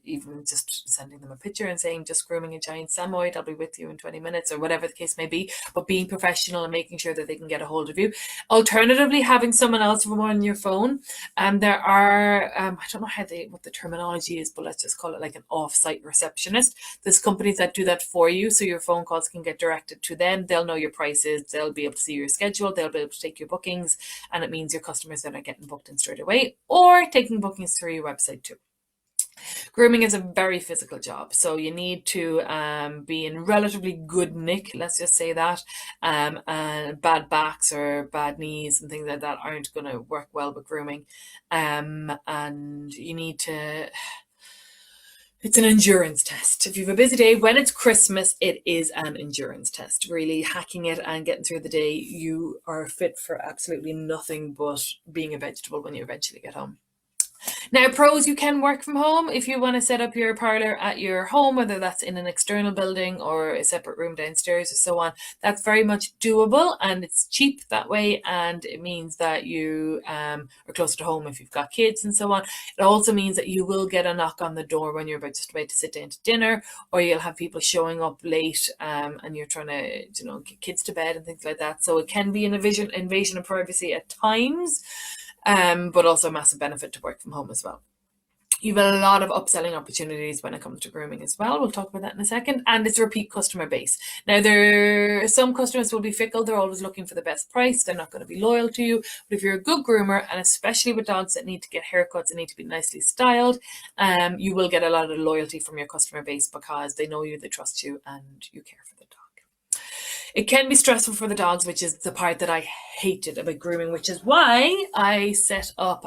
Even just sending them a picture and saying, just grooming a giant Samoyed, I'll be with you in 20 minutes or whatever the case may be. But being professional and making sure that they can get a hold of you. Alternatively, having someone else on your phone. There are, I don't know what the terminology is, but let's just call it like an off-site receptionist. There's companies that do that for you, so your phone calls can get directed to them. They'll know your prices. They'll be able to see your schedule. They'll be able to take your bookings, and it means your customers then are getting booked in straight away or taking bookings through your website too. Grooming is a very physical job, so you need to be in relatively good nick, let's just say that. And bad backs or bad knees and things like that aren't going to work well with grooming. And you need to... It's an endurance test. If you have a busy day, when it's Christmas, it is an endurance test. Really hacking it and getting through the day, you are fit for absolutely nothing but being a vegetable when you eventually get home. Now, pros, you can work from home if you want to set up your parlour at your home, whether that's in an external building or a separate room downstairs or so on. That's very much doable and it's cheap that way, and it means that you are closer to home if you've got kids and so on. It also means that you will get a knock on the door when you're just about to sit down to dinner, or you'll have people showing up late and you're trying to get kids to bed and things like that. So it can be an invasion of privacy at times. But also a massive benefit to work from home as well. You've a lot of upselling opportunities when it comes to grooming as well. We'll talk about that in a second. And it's a repeat customer base. Now, some customers will be fickle. They're always looking for the best price. They're not going to be loyal to you. But if you're a good groomer, and especially with dogs that need to get haircuts and need to be nicely styled, you will get a lot of loyalty from your customer base because they know you, they trust you, and you care for the dog. It can be stressful for the dogs, which is the part that I hated about grooming, which is why I set up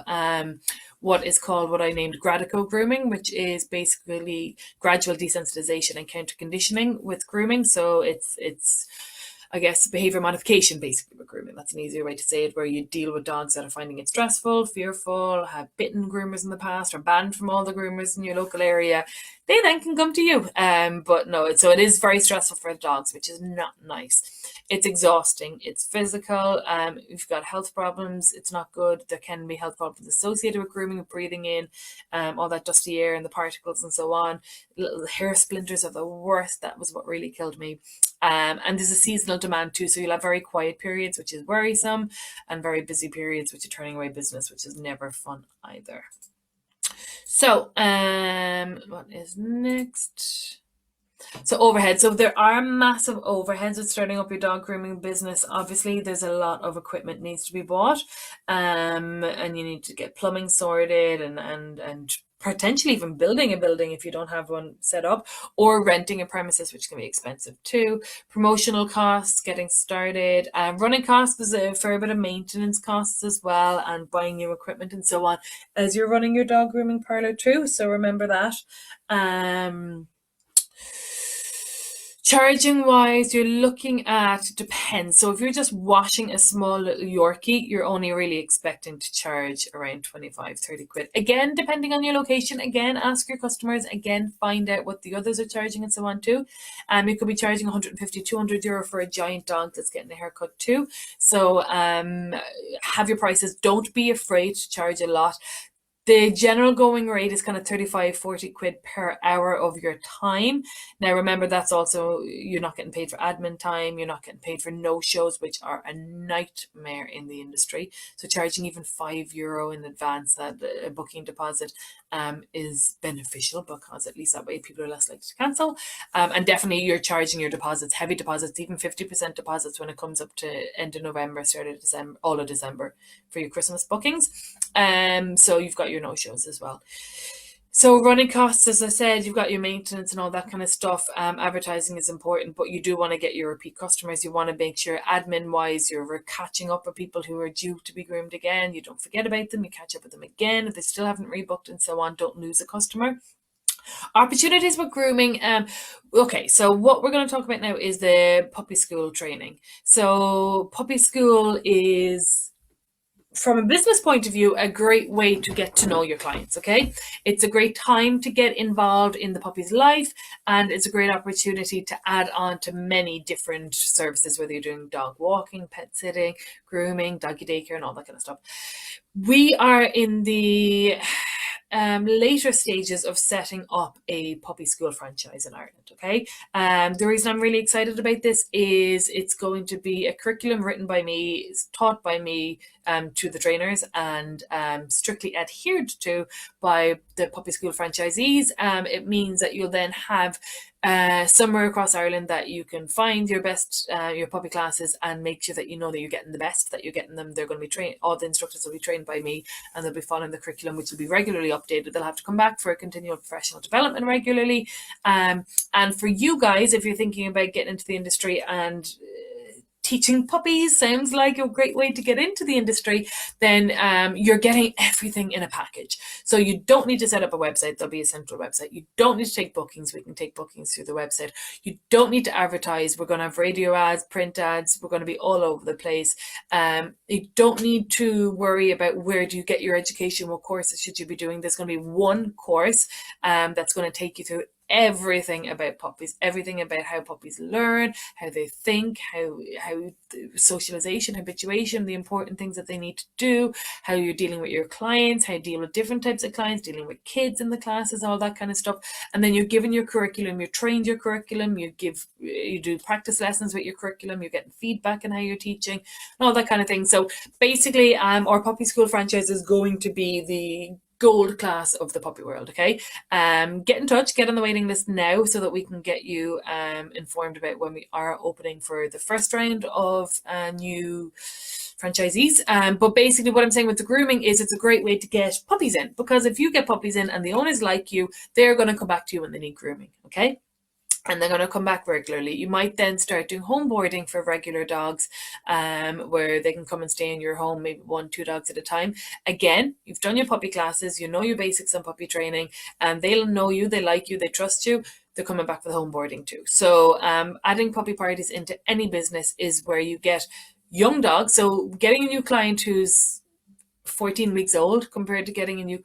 what I named Gradico grooming, which is basically gradual desensitization and counter conditioning with grooming. So it's I guess behavior modification basically with grooming. That's an easier way to say it, where you deal with dogs that are finding it stressful, fearful, have bitten groomers in the past, or banned from all the groomers in your local area. They then can come to you. But no, so it is very stressful for the dogs, which is not nice. It's exhausting. It's physical. If you've got health problems, it's not good. There can be health problems associated with grooming, breathing in all that dusty air and the particles and so on. Little hair splinters are the worst. That was what really killed me. And there's a seasonal demand too. So you'll have very quiet periods, which is worrisome, and very busy periods, which are turning away business, which is never fun either. So, what is next? So overhead. So there are massive overheads with starting up your dog grooming business. Obviously, there's a lot of equipment needs to be bought, and you need to get plumbing sorted and potentially even building a building if you don't have one set up, or renting a premises, which can be expensive too. Promotional costs, getting started, running costs. There's a fair bit of maintenance costs as well, and buying new equipment and so on as you're running your dog grooming parlor too. So remember that. Charging wise, you're looking at, depends. So if you're just washing a small little Yorkie, you're only really expecting to charge around 25, 30 quid. Again, depending on your location, again, ask your customers, again, find out what the others are charging and so on too. You could be charging 150, 200 euro for a giant dog that's getting a haircut too. So have your prices. Don't be afraid to charge a lot. The general going rate is kind of 35, 40 quid per hour of your time. Now, remember, that's also, you're not getting paid for admin time. You're not getting paid for no-shows, which are a nightmare in the industry. So charging even €5 in advance, that a booking deposit, is beneficial because at least that way people are less likely to cancel. And definitely you're charging your deposits, heavy deposits, even 50% deposits when it comes up to end of November, start of December, all of December for your Christmas bookings. So you've got your no-shows as well. So running costs, as I said, you've got your maintenance and all that kind of stuff. Advertising is important, but you do want to get your repeat customers. You want to make sure admin-wise you're catching up with people who are due to be groomed again. You don't forget about them. You catch up with them again. If they still haven't rebooked and so on, don't lose a customer. Opportunities with grooming. Okay, so what we're going to talk about now is the puppy school training. So puppy school is, from a business point of view, a great way to get to know your clients. Okay, it's a great time to get involved in the puppy's life, and it's a great opportunity to add on to many different services, whether you're doing dog walking, pet sitting, grooming, doggy daycare, and all that kind of stuff. We are in the later stages of setting up a puppy school franchise in Ireland. Okay, the reason I'm really excited about this is it's going to be a curriculum written by me, taught by me, to the trainers, and strictly adhered to by the puppy school franchisees. It means that you'll then have somewhere across Ireland that you can find your best, your puppy classes, and make sure that you know that you're getting the best, that you're getting them. They're going to be trained, all the instructors will be trained by me, and they'll be following the curriculum, which will be regularly updated. They'll have to come back for a continual professional development regularly. And for you guys, if you're thinking about getting into the industry, and teaching puppies sounds like a great way to get into the industry, then you're getting everything in a package. So you don't need to set up a website. There'll be a central website. You don't need to take bookings. We can take bookings through the website. You don't need to advertise. We're going to have radio ads, print ads. We're going to be all over the place. You don't need to worry about where do you get your education, what courses should you be doing. There's going to be one course that's going to take you through everything about puppies, everything about how puppies learn, how they think, how socialization, habituation, the important things that they need to do, how you're dealing with your clients, how you deal with different types of clients, dealing with kids in the classes, all that kind of stuff. And then you're given your curriculum, you're trained your curriculum, you do practice lessons with your curriculum, you're getting feedback on how you're teaching, and all that kind of thing. So basically, our puppy school franchise is going to be the gold class of the puppy world. Okay, get in touch, get on the waiting list now, so that we can get you informed about when we are opening for the first round of new franchisees. But basically what I'm saying with the grooming is it's a great way to get puppies in, because if you get puppies in and the owners like you, they're going to come back to you when they need grooming. Okay, and they're going to come back regularly. You might then start doing home boarding for regular dogs, where they can come and stay in your home, maybe 1-2 dogs at a time. Again, you've done your puppy classes, you know your basics on puppy training, and they'll know you, they like you, they trust you. They're coming back for the home boarding too. So adding puppy parties into any business is where you get young dogs. So getting a new client who's 14 weeks old compared to getting a new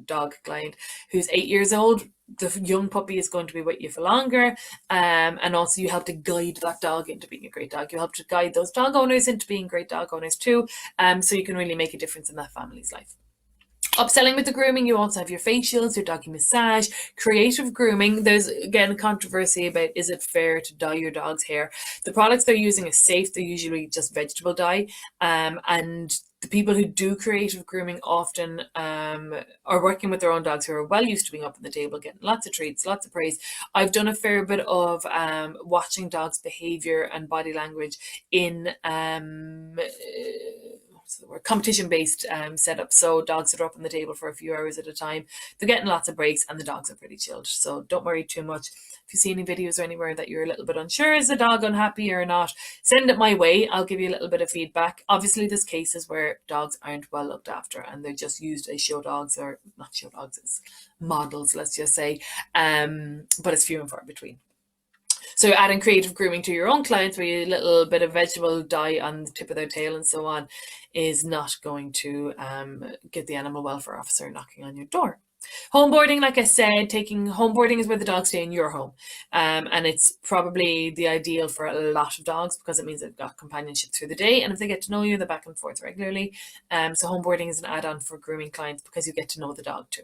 dog client who's 8 years old, the young puppy is going to be with you for longer. And also you help to guide that dog into being a great dog. You help to guide those dog owners into being great dog owners too. So you can really make a difference in that family's life. Upselling with the grooming, you also have your facials, your doggy massage, creative grooming. There's, again, controversy about, is it fair to dye your dog's hair? The products they're using is safe. They're usually just vegetable dye. And the people who do creative grooming often are working with their own dogs, who are well used to being up on the table, getting lots of treats, lots of praise. I've done a fair bit of watching dogs' behavior and body language in competition-based setup. So dogs that are up on the table for a few hours at a time, they're getting lots of breaks, and the dogs are pretty chilled. So don't worry too much. If you see any videos or anywhere that you're a little bit unsure, is the dog unhappy or not, send it my way. I'll give you a little bit of feedback. Obviously, there's cases where dogs aren't well looked after and they're just used as show dogs, or not show dogs, as models, let's just say. But it's few and far between. So adding creative grooming to your own clients, where you a little bit of vegetable dye on the tip of their tail and so on, is not going to get the animal welfare officer knocking on your door. Home boarding, like I said, home boarding is where the dogs stay in your home. And it's probably the ideal for a lot of dogs, because it means they've got companionship through the day, and if they get to know you, they're back and forth regularly. So home boarding is an add-on for grooming clients, because you get to know the dog too.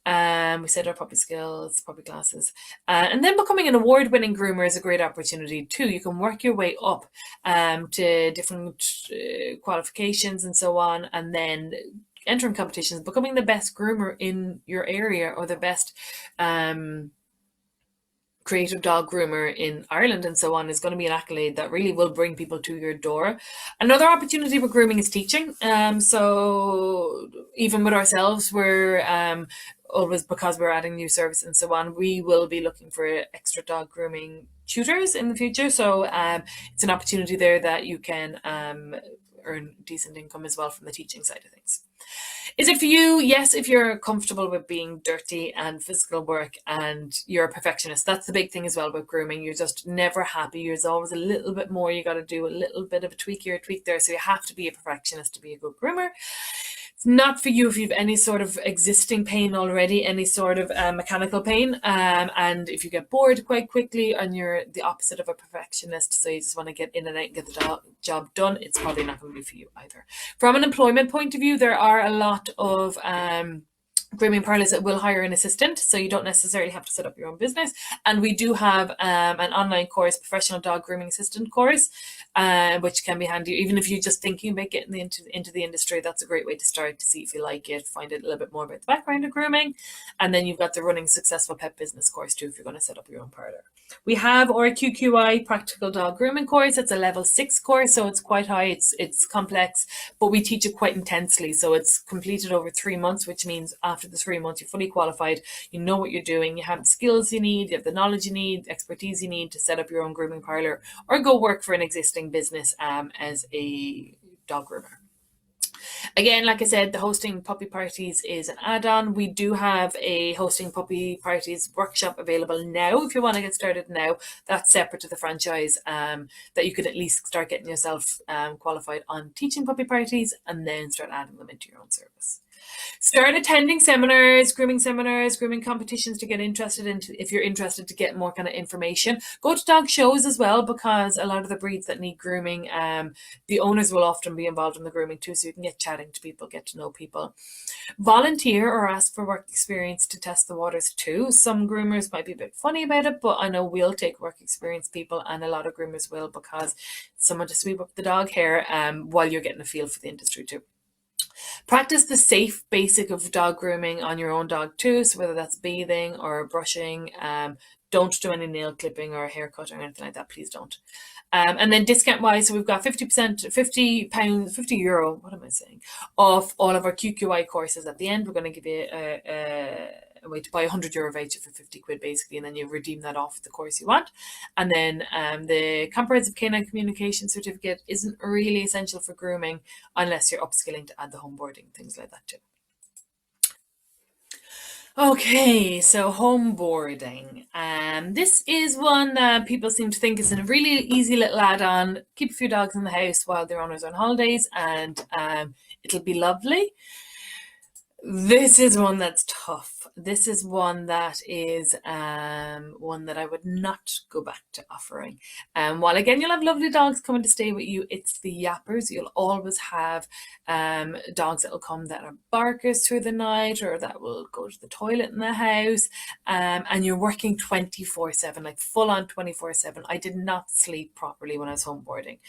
We said our puppy skills, puppy classes. And then becoming an award-winning groomer is a great opportunity too. You can work your way up to different qualifications and so on, and then entering competitions, becoming the best groomer in your area, or the best creative dog groomer in Ireland and so on, is going to be an accolade that really will bring people to your door. Another opportunity with grooming is teaching. So even with ourselves, we're always, because we're adding new service and so on, we will be looking for extra dog grooming tutors in the future. So it's an opportunity there that you can earn decent income as well from the teaching side of things. Is it for you? Yes, if you're comfortable with being dirty and physical work and you're a perfectionist. That's the big thing as well with grooming. You're just never happy. There's always a little bit more you got to do, a little bit of a tweak here, a tweak there. So you have to be a perfectionist to be a good groomer. It's not for you if you've any sort of existing pain already, any sort of mechanical pain, and if you get bored quite quickly and you're the opposite of a perfectionist, so you just want to get in and out and get the job done, it's probably not going to be for you either. From an employment point of view, there are a lot of grooming parlours that will hire an assistant, so you don't necessarily have to set up your own business. And we do have an online course, professional dog grooming assistant course, which can be handy even if you're just thinking about getting into the industry. That's a great way to start, to see if you like it, find out a little bit more about the background of grooming. And then you've got the running successful pet business course too, if you're going to set up your own parlour. We have our QQI practical dog grooming course. It's a level 6 course, so it's quite high, it's complex, but we teach it quite intensely. So it's completed over 3 months, which means after the 3 months you're fully qualified, you know what you're doing, you have the skills you need, you have the knowledge you need, the expertise you need to set up your own grooming parlour or go work for an existing business as a dog groomer. Again, like I said, the hosting puppy parties is an add-on. We do have a hosting puppy parties workshop available now if you want to get started now. That's separate to the franchise, that you could at least start getting yourself qualified on teaching puppy parties and then start adding them into your own service. Start attending seminars, grooming competitions to get interested into, if you're interested to get more kind of information. Go to dog shows as well, because a lot of the breeds that need grooming, the owners will often be involved in the grooming too, so you can get chatting to people, get to know people. Volunteer or ask for work experience to test the waters too. Some groomers might be a bit funny about it, but I know we'll take work experience people, and a lot of groomers will, because it's someone to sweep up the dog hair while you're getting a feel for the industry too. Practice the safe basic of dog grooming on your own dog too. So whether that's bathing or brushing, don't do any nail clipping or haircut or anything like that. Please don't. And then discount wise, so we've got 50%, £50, €50, what am I saying, off all of our QQI courses at the end. We're going to give you a way to buy €100 voucher for 50 quid basically, and then you redeem that off the course you want. And then the comprehensive canine communication certificate isn't really essential for grooming unless you're upskilling to add the home boarding, things like that too. Okay, so home boarding. This is one that people seem to think is a really easy little add-on. Keep a few dogs in the house while their owners are on holidays, and it'll be lovely. This is one that's tough. This is one that is one that I would not go back to offering. While again, you'll have lovely dogs coming to stay with you, it's the yappers. You'll always have dogs that will come that are barkers through the night, or that will go to the toilet in the house. And you're working 24/7, like full on 24/7. I did not sleep properly when I was home boarding.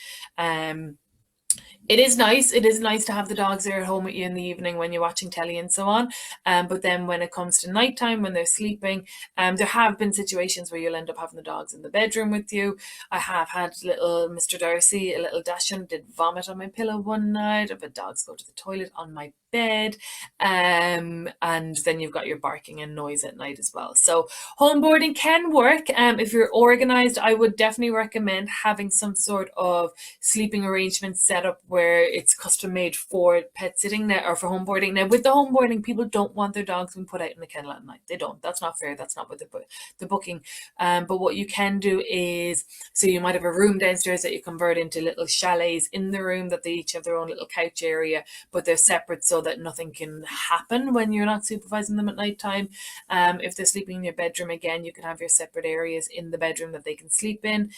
It is nice. It is nice to have the dogs there at home with you in the evening when you're watching telly and so on. But then when it comes to nighttime, when they're sleeping, there have been situations where you'll end up having the dogs in the bedroom with you. I have had little Mr. Darcy, a little Dachshund, did vomit on my pillow one night. I've had dogs go to the toilet on my bed. And then you've got your barking and noise at night as well. So home boarding can work. If you're organized, I would definitely recommend having some sort of sleeping arrangement set up where it's custom made for pet sitting now, or for home boarding. Now with the home boarding, people don't want their dogs being put out in the kennel at night. They don't. That's not fair. That's not what the booking. But what you can do is, so you might have a room downstairs that you convert into little chalets in the room, that they each have their own little couch area, but they're separate so that nothing can happen when you're not supervising them at night time. If they're sleeping in your bedroom, again, you can have your separate areas in the bedroom that they can sleep in.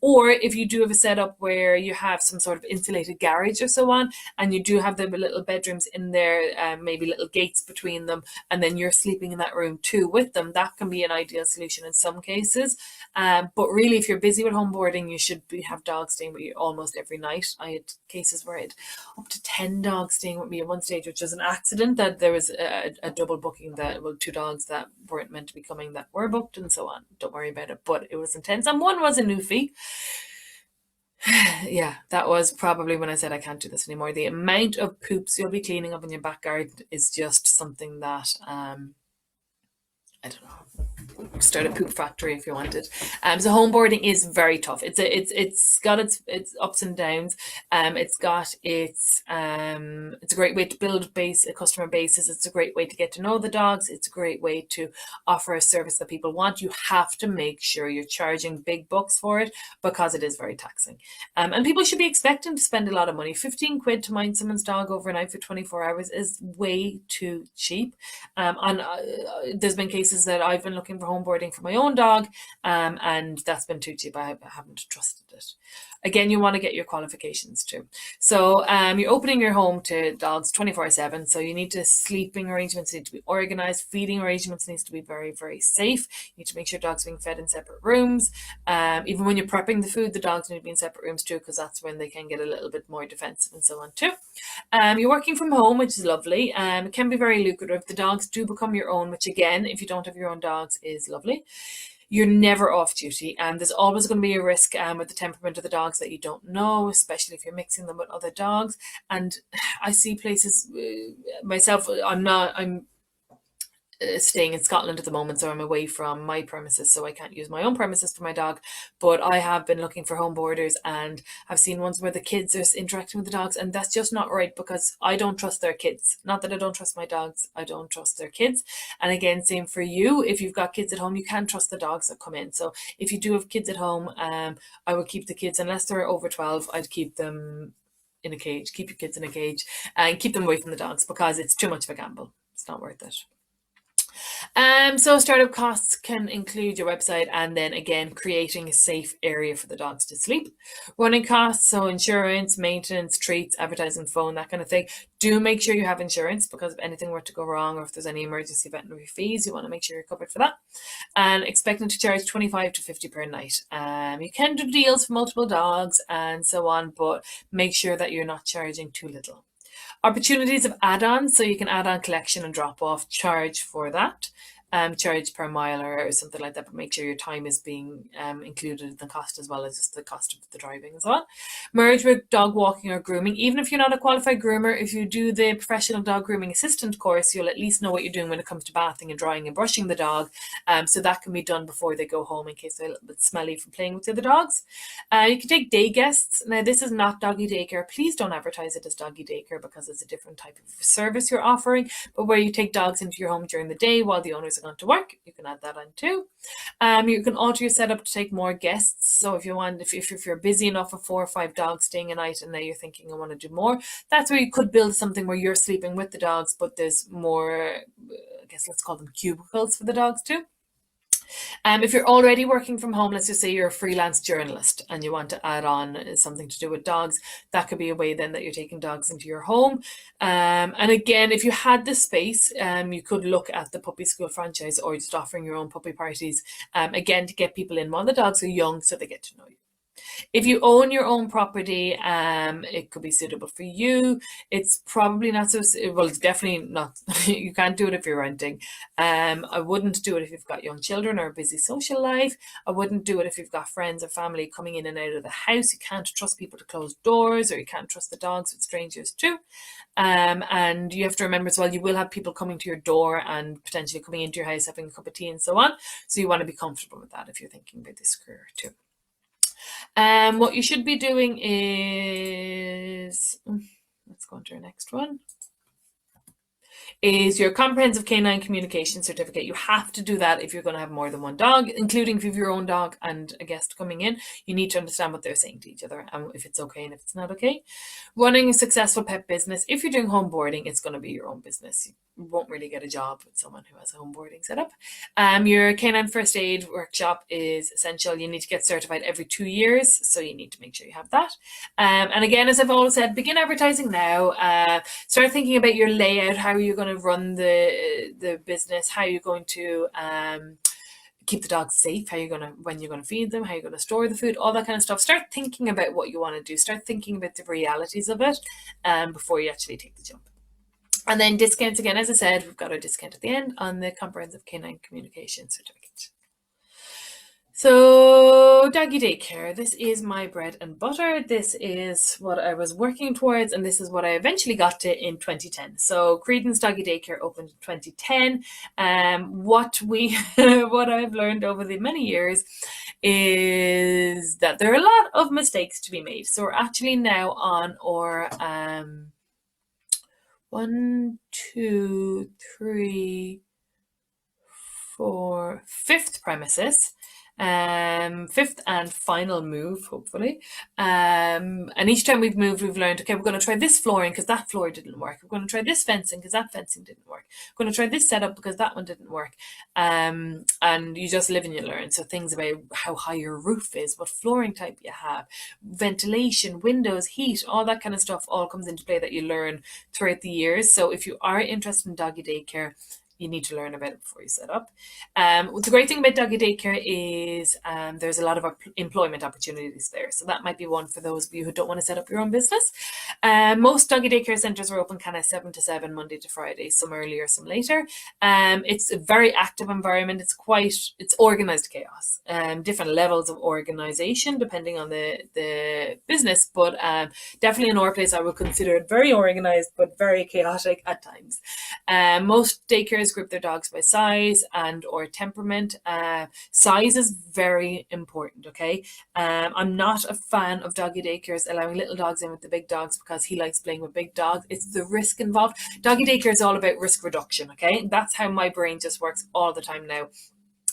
Or if you do have a setup where you have some sort of insulated garage or so on, and you do have the little bedrooms in there, maybe little gates between them, and then you're sleeping in that room too with them, that can be an ideal solution in some cases. But really, if you're busy with home boarding, you should have dogs staying with you almost every night. I had cases where I had up to 10 dogs staying with me at one stage, which was an accident, that there was a double booking, that, well, 2 dogs that weren't meant to be coming that were booked and so on. Don't worry about it, but it was intense. And one was a newfie. Yeah, that was probably when I said I can't do this anymore. The amount of poops you'll be cleaning up in your back garden is just something that, I don't know. start a poop factory if you wanted. So home boarding is very tough. It's got its ups and downs. It's a great way to build a customer bases. It's a great way to get to know the dogs. It's a great way to offer a service that people want. You have to make sure you're charging big bucks for it because it is very taxing. And people should be expecting to spend a lot of money. 15 quid to mind someone's dog overnight for 24 hours is way too cheap. And there's been cases that I've been looking for home boarding for my own dog, and that's been too cheap. I haven't trusted it. Again, you want to get your qualifications too. So you're opening your home to dogs 24/7. So you need to, sleeping arrangements need to be organized. Feeding arrangements needs to be very, very safe. You need to make sure dogs are being fed in separate rooms. Even when you're prepping the food, the dogs need to be in separate rooms too, because that's when they can get a little bit more defensive and so on too. You're working from home, which is lovely. It can be very lucrative. The dogs do become your own, which again, if you don't have your own dogs, is lovely. You're never off duty, and there's always going to be a risk with the temperament of the dogs that you don't know, especially if you're mixing them with other dogs. And I see places myself. I'm staying in Scotland at the moment, so I'm away from my premises, so I can't use my own premises for my dog. But I have been looking for home boarders, and I've seen ones where the kids are interacting with the dogs, and that's just not right because I don't trust their kids. Not that I don't trust my dogs, I don't trust their kids. And again, same for you. If you've got kids at home, you can't trust the dogs that come in. So if you do have kids at home, I would keep the kids, unless they're over 12, I'd keep them in a cage. Keep your kids in a cage and keep them away from the dogs because it's too much of a gamble. It's not worth it. So startup costs can include your website and then again creating a safe area for the dogs to sleep. Running costs, so insurance, maintenance, treats, advertising, phone, that kind of thing. Do make sure you have insurance because if anything were to go wrong or if there's any emergency veterinary fees, you want to make sure you're covered for that. And expecting to charge 25 to 50 per night. You can do deals for multiple dogs and so on, but make sure that you're not charging too little. Opportunities of add-ons, so you can add on collection and drop off, charge for that, charge per mile or something like that, but make sure your time is being included in the cost as well as just the cost of the driving as well. Merge with dog walking or grooming. Even if you're not a qualified groomer, if you do the professional dog grooming assistant course, you'll at least know what you're doing when it comes to bathing and drying and brushing the dog. So that can be done before they go home in case they're a little bit smelly from playing with the other dogs. You can take day guests. Now, this is not Doggy Daycare. Please don't advertise it as Doggy Daycare because it's a different type of service you're offering, but where you take dogs into your home during the day while the owners are going to work, you can add that on too. You can alter your setup to take more guests. So if you want, if you're busy enough with 4 or 5 dogs staying a night and now you're thinking I want to do more, that's where you could build something where you're sleeping with the dogs, but there's more, I guess let's call them cubicles for the dogs too. If you're already working from home, let's just say you're a freelance journalist and you want to add on something to do with dogs, that could be a way then that you're taking dogs into your home. And again, if you had the space, you could look at the puppy school franchise or just offering your own puppy parties, again, to get people in while the dogs are young so they get to know you. If you own your own property, it could be suitable for you. It's probably not so, well, it's definitely not, you can't do it if you're renting. I wouldn't do it if you've got young children or a busy social life. I wouldn't do it if you've got friends or family coming in and out of the house. You can't trust people to close doors, or you can't trust the dogs with strangers too. And you have to remember as well, you will have people coming to your door and potentially coming into your house, having a cup of tea and so on. So you want to be comfortable with that if you're thinking about this career too. What you should be doing is, let's go on to our next one, is your comprehensive canine communication certificate. You have to do that if you're going to have more than one dog, including if you have your own dog and a guest coming in. You need to understand what they're saying to each other and if it's okay and if it's not okay. Running a successful pet business. If you're doing home boarding, it's going to be your own business. You won't really get a job with someone who has a home boarding setup. Your canine first aid workshop is essential. You need to get certified every 2 years, so you need to make sure you have that. And again, as I've always said, begin advertising now. Start thinking about your layout. How are you going to run the business? How are you going to keep the dogs safe? When you're going to feed them? How you're going to store the food? All that kind of stuff. Start thinking about what you want to do. Start thinking about the realities of it before you actually take the jump. And then discounts again, as I said, we've got a discount at the end on the comprehensive canine communication certificate. So, Doggy Daycare, this is my bread and butter. This is what I was working towards, and this is what I eventually got to in 2010. So, Creedon's Doggy Daycare opened in 2010. What I've learned over the many years is that there are a lot of mistakes to be made. So, we're actually now on our one, two, three, four, fifth premises, fifth and final move, hopefully. And each time we've moved, we've learned, okay, we're going to try this flooring because that floor didn't work. We're going to try this fencing because that fencing didn't work. We're going to try this setup because that one didn't work. And you just live and you learn. So things about how high your roof is, what flooring type you have, ventilation, windows, heat, all that kind of stuff all comes into play that you learn throughout the years. So if you are interested in doggy daycare, you need to learn about it before you set up. The great thing about Doggy Daycare is there's a lot of employment opportunities there. So that might be one for those of you who don't want to set up your own business. Most Doggy Daycare centres are open kind of 7 to 7, Monday to Friday, some earlier, some later. It's a very active environment. It's organised chaos. Different levels of organisation depending on the business, but definitely in our place I would consider it very organised but very chaotic at times. Most daycares group their dogs by size and or temperament. Size is very important, okay? I'm not a fan of doggy daycares allowing little dogs in with the big dogs because he likes playing with big dogs. It's the risk involved. Doggy daycare is all about risk reduction, okay? That's how my brain just works all the time now.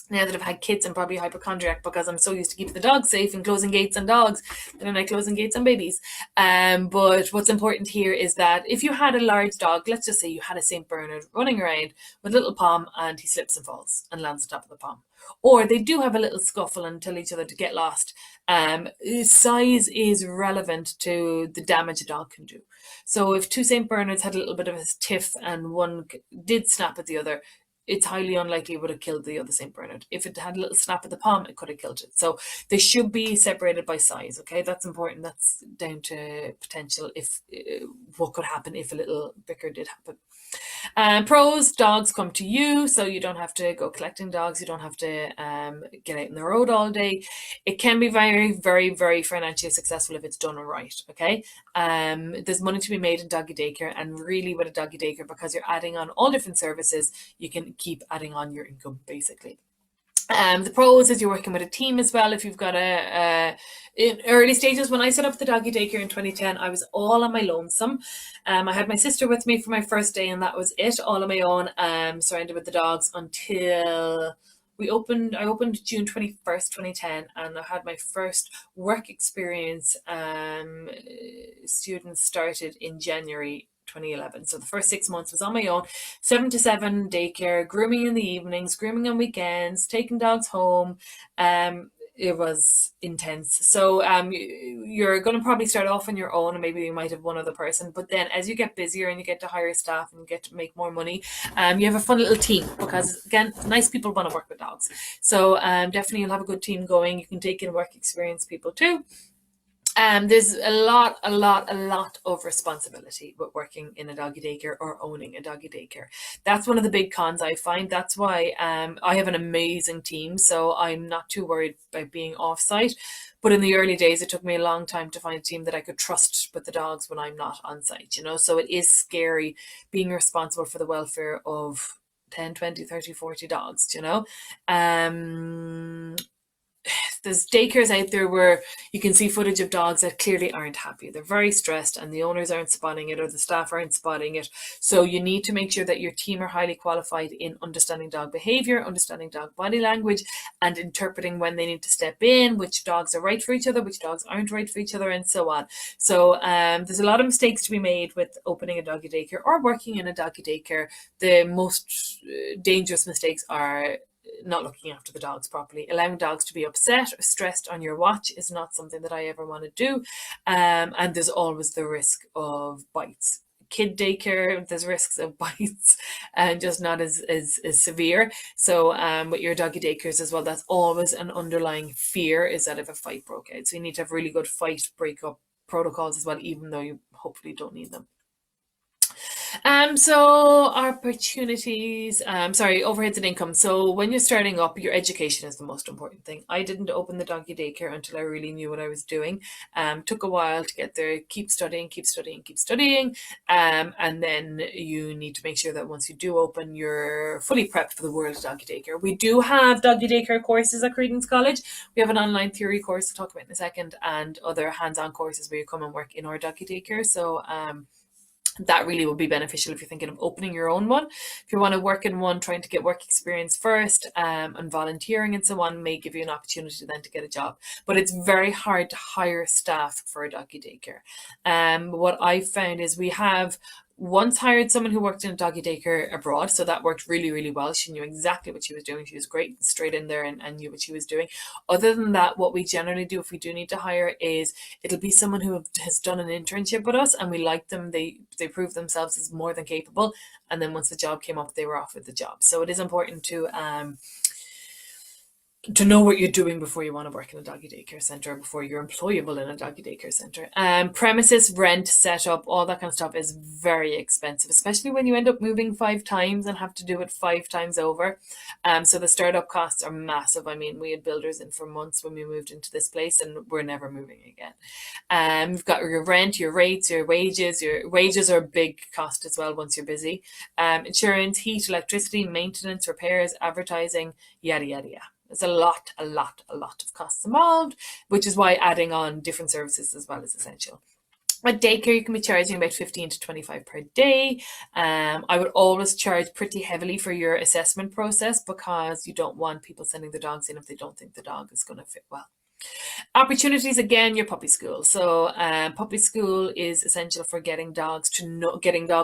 Now that I've had kids, I'm probably hypochondriac because I'm so used to keeping the dogs safe and closing gates on dogs. I don't like closing gates on babies. But what's important here is that if you had a large dog, let's just say you had a St. Bernard running around with a little pom and he slips and falls and lands on top of the pom. Or they do have a little scuffle and tell each other to get lost. Size is relevant to the damage a dog can do. So if two St. Bernards had a little bit of a tiff and one did snap at the other, it's highly unlikely it would have killed the other St. Bernard. If it had a little snap at the palm, it could have killed it. So they should be separated by size, okay? That's important. That's down to potential if what could happen if a little bicker did happen. Pros, dogs come to you, so you don't have to go collecting dogs. You don't have to get out in the road all day. It can be very, very, very financially successful if it's done right, okay? There's money to be made in doggy daycare, and really with a doggy daycare, because you're adding on all different services, you can keep adding on your income, basically. The pros is you're working with a team as well. If you've got in early stages, when I set up the doggy daycare in 2010, I was all on my lonesome. I had my sister with me for my first day, and that was it, all on my own, surrounded with the dogs until I opened June 21st, 2010, and I had my first work experience. Students started in January 2011. So the first 6 months was on my own, 7 to 7 daycare, grooming in the evenings, grooming on weekends, taking dogs home. It was intense. So you're going to probably start off on your own, and maybe you might have one other person. But then as you get busier and you get to hire staff and you get to make more money, you have a fun little team because, again, nice people want to work with dogs. So definitely you'll have a good team going. You can take in work experience people too. There's a lot of responsibility with working in a doggy daycare or owning a doggy daycare. That's one of the big cons I find. That's why I have an amazing team, so I'm not too worried about being off-site. But in the early days, it took me a long time to find a team that I could trust with the dogs when I'm not on site, you know? So it is scary being responsible for the welfare of 10, 20, 30, 40 dogs, you know? There's daycares out there where you can see footage of dogs that clearly aren't happy. They're very stressed and the owners aren't spotting it or the staff aren't spotting it. So you need to make sure that your team are highly qualified in understanding dog behavior, understanding dog body language, and interpreting when they need to step in, which dogs are right for each other, which dogs aren't right for each other, and so on. So there's a lot of mistakes to be made with opening a doggy daycare or working in a doggy daycare. The most dangerous mistakes are not looking after the dogs properly. Allowing dogs to be upset or stressed on your watch is not something that I ever want to do. And there's always the risk of bites. Kid daycare, there's risks of bites and just not as severe. So with your doggy daycares as well, that's always an underlying fear, is that if a fight broke out. So you need to have really good fight breakup protocols as well, even though you hopefully don't need them. So opportunities, overheads and income. So when you're starting up, your education is the most important thing. I didn't open the doggy daycare until I really knew what I was doing. Took a while to get there. Keep studying, keep studying, keep studying. And then you need to make sure that once you do open, you're fully prepped for the world of doggy daycare. We do have doggy daycare courses at Credence College. We have an online theory course to talk about in a second, and other hands-on courses where you come and work in our doggy daycare. So that really will be beneficial if you're thinking of opening your own one. If you want to work in one, trying to get work experience first, and volunteering and so on may give you an opportunity then to get a job. But it's very hard to hire staff for a doggy daycare. What I found is we have once hired someone who worked in a doggy daycare abroad, so that worked really, really well. She knew exactly what she was doing. She was great, straight in there, and knew what she was doing. Other than that, what we generally do if we do need to hire is it'll be someone who has done an internship with us and we like them. They prove themselves as more than capable, and then once the job came up, they were offered the job. So it is important to know what you're doing before you want to work in a doggy daycare center, or before you're employable in a doggy daycare center. Premises, rent, setup, all that kind of stuff is very expensive, especially when you end up moving 5 times and have to do it 5 times over. So the startup costs are massive. I mean, we had builders in for months when we moved into this place, and we're never moving again. You've got your rent, your rates, your wages. Your wages are a big cost as well once you're busy. Insurance, heat, electricity, maintenance, repairs, advertising, yada yada yada. There's a lot of costs involved, which is why adding on different services as well is essential. At daycare, you can be charging about 15 to 25 per day. I would always charge pretty heavily for your assessment process, because you don't want people sending their dogs in if they don't think the dog is going to fit well. Opportunities, again, your puppy school. So puppy school is essential for getting dog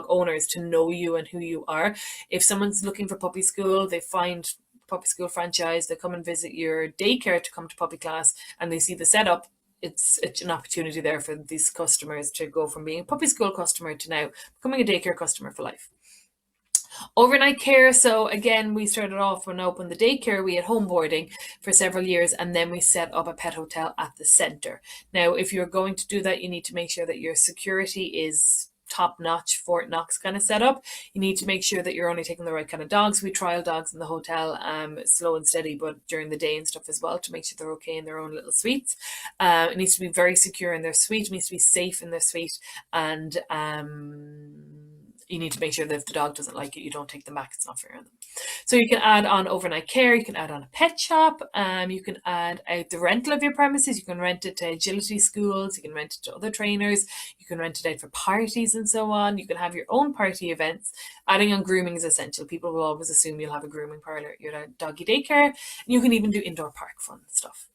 owners to know you and who you are. If someone's looking for puppy school, they find puppy school franchise, they come and visit your daycare to come to puppy class, and they see the setup. It's an opportunity there for these customers to go from being a puppy school customer to now becoming a daycare customer for life. Overnight care. So again, we started off when I opened the daycare, we had home boarding for several years, and then we set up a pet hotel at the center. Now, if you're going to do that, you need to make sure that your security is top notch, Fort Knox kind of setup. You need to make sure that you're only taking the right kind of dogs. We trial dogs in the hotel, slow and steady, but during the day and stuff as well, to make sure they're okay in their own little suites. It needs to be very secure in their suite. It needs to be safe in their suite, and you need to make sure that if the dog doesn't like it, you don't take them back. It's not fair on them. So you can add on overnight care. You can add on a pet shop. You can add out the rental of your premises. You can rent it to agility schools. You can rent it to other trainers. You can rent it out for parties and so on. You can have your own party events. Adding on grooming is essential. People will always assume you'll have a grooming parlor at your doggy daycare. And you can even do indoor park fun stuff.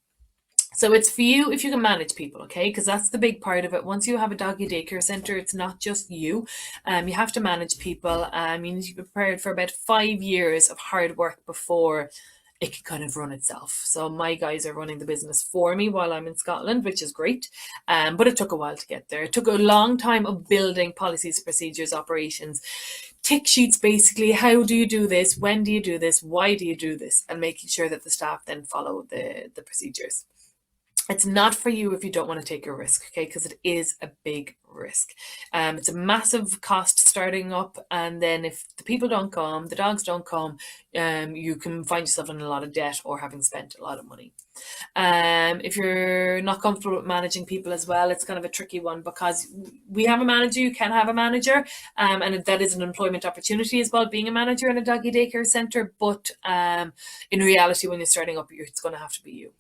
So it's for you if you can manage people, okay? Because that's the big part of it. Once you have a doggy daycare center, it's not just you. You have to manage people. You need to be prepared for about 5 years of hard work before it can kind of run itself. So my guys are running the business for me while I'm in Scotland, which is great. But it took a while to get there. It took a long time of building policies, procedures, operations, tick sheets, basically. How do you do this? When do you do this? Why do you do this? And making sure that the staff then follow the procedures. It's not for you if you don't want to take a risk, okay? Because it is a big risk. It's a massive cost starting up, and then if the people don't come, the dogs don't come, you can find yourself in a lot of debt or having spent a lot of money. If you're not comfortable with managing people as well, it's kind of a tricky one, because we have a manager, you can have a manager, and that is an employment opportunity as well, being a manager in a doggy daycare center. But in reality, when you're starting up, it's going to have to be you.